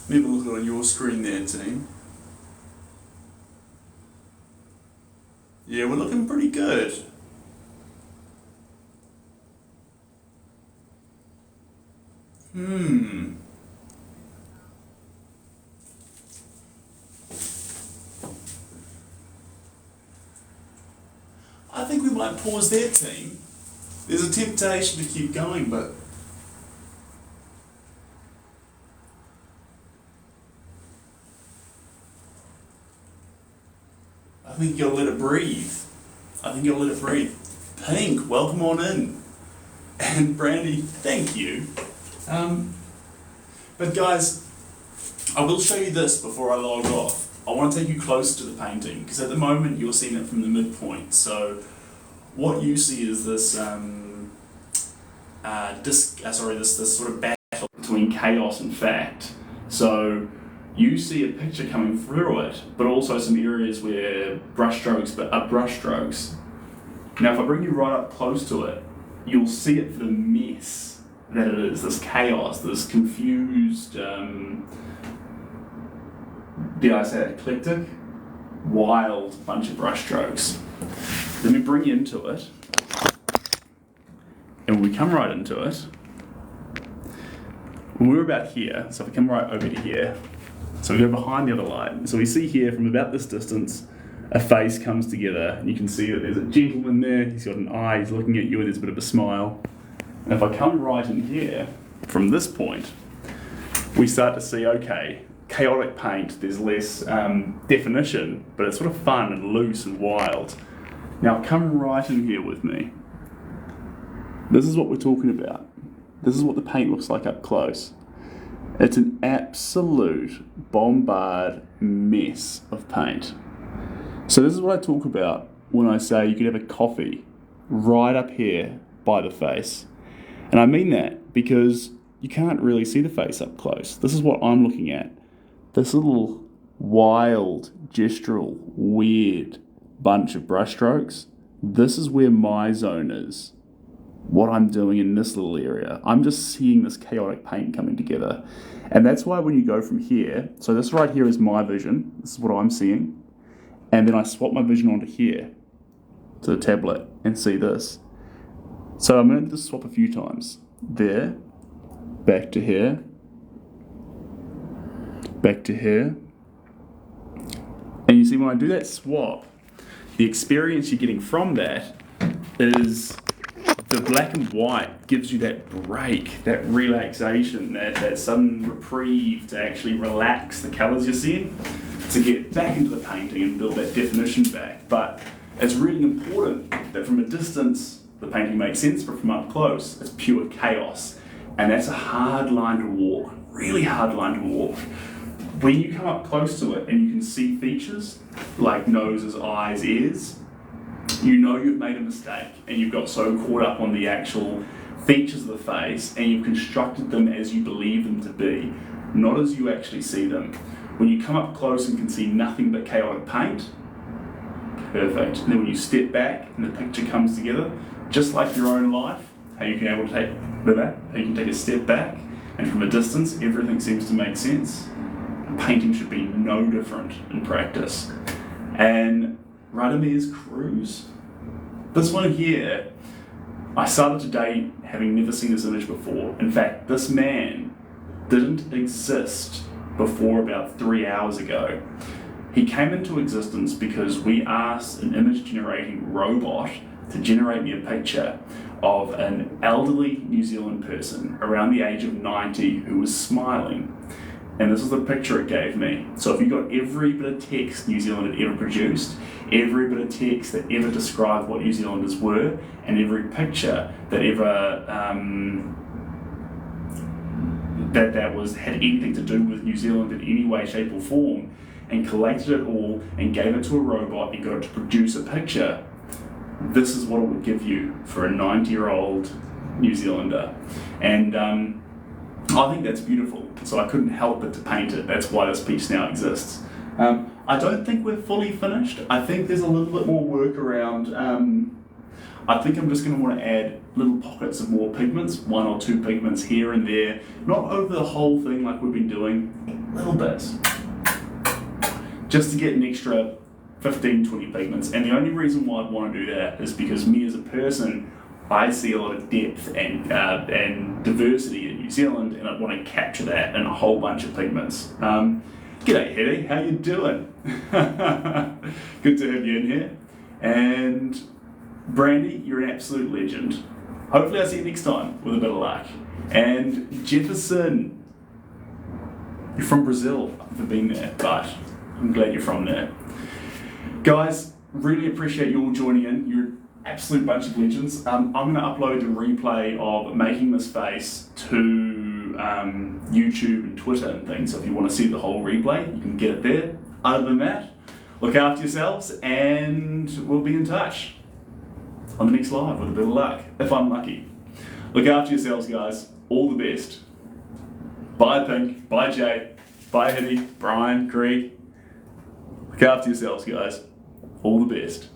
A: Maybe look on your screen there, team. Yeah, we're looking pretty good. I think we might pause there, team. There's a temptation to keep going, but I think you'll let it breathe. I think you'll let it breathe. Pink, welcome on in. And Brandy, thank you. But guys, I will show you this before I log off. I want to take you close to the painting, because at the moment you're seeing it from the midpoint. So what you see is this this sort of battle between chaos and fact. So you see a picture coming through it, but also some areas where brushstrokes are brushstrokes. Now if I bring you right up close to it, you'll see it for the mess that it is, this chaos, this confused, did I say eclectic? Wild bunch of brushstrokes. Let me bring you into it, and when we come right into it, when we're about here, so if we come right over to here, so we go behind the other light, so we see here from about this distance, a face comes together, and you can see that there's a gentleman there, he's got an eye, he's looking at you, and there's a bit of a smile. And if I come right in here, from this point, we start to see, okay, chaotic paint, there's less definition, but it's sort of fun and loose and wild. Now come right in here with me. This is what we're talking about. This is what the paint looks like up close. It's an absolute bombard mess of paint. So this is what I talk about when I say you could have a coffee right up here by the face. And I mean that because you can't really see the face up close. This is what I'm looking at. This little wild, gestural, weird bunch of brushstrokes. This is where my zone is. What I'm doing in this little area. I'm just seeing this chaotic paint coming together. And that's why when you go from here, so this right here is my vision. This is what I'm seeing. And then I swap my vision onto here, to the tablet, and see this. So I'm going to just swap a few times. There, back to here, back to here. And you see when I do that swap, the experience you're getting from that is the black and white gives you that break, that relaxation, that sudden reprieve to actually relax the colours you're seeing, to get back into the painting and build that definition back. But it's really important that from a distance the painting makes sense, but from up close it's pure chaos. And that's a hard line to walk, really hard line to walk. When you come up close to it and you can see features like noses, eyes, ears, you know you've made a mistake and you've got so caught up on the actual features of the face and you've constructed them as you believe them to be, not as you actually see them. When you come up close and can see nothing but chaotic paint, perfect. And then when you step back and the picture comes together, just like your own life, how you can able to take that, how you can take a step back and from a distance everything seems to make sense. Painting should be no different in practice. And Radamir's Cruise. This one here, I started today having never seen this image before. In fact, this man didn't exist before about 3 hours ago. He came into existence because we asked an image generating robot to generate me a picture of an elderly New Zealand person around the age of 90 who was smiling. and this is the picture it gave me. So if you got every bit of text New Zealand had ever produced, every bit of text that ever described what New Zealanders were, and every picture that ever had anything to do with New Zealand in any way, shape or form, and collected it all and gave it to a robot and got it to produce a picture, this is what it would give you for a 90-year-old New Zealander. And I think that's beautiful, so I couldn't help but to paint it. That's why this piece now exists. I don't think we're fully finished. I think there's a little bit more work around. I think I'm just going to want to add little pockets of more pigments, 1 or 2 pigments here and there, not over the whole thing like we've been doing, little bits, just to get an extra 15, 20 pigments. And the only reason why I'd want to do that is because me as a person, I see a lot of depth and diversity in New Zealand, and I want to capture that in a whole bunch of pigments. G'day Hetty, how you doing? Good to have you in here. And Brandy, you're an absolute legend. Hopefully I'll see you next time with a bit of luck. And Jefferson, you're from Brazil. I've never been there, but I'm glad you're from there. Guys, really appreciate you all joining in. You're an absolute bunch of legends. I'm going to upload a replay of making this face to YouTube and Twitter and things, so if you want to see the whole replay, you can get it there. Other than that, look after yourselves and we'll be in touch on the next live with a bit of luck, if I'm lucky. Look after yourselves, guys. All the best. Bye Pink, bye Jay, bye Hetty, Brian, Greg. Look after yourselves, guys. All the best.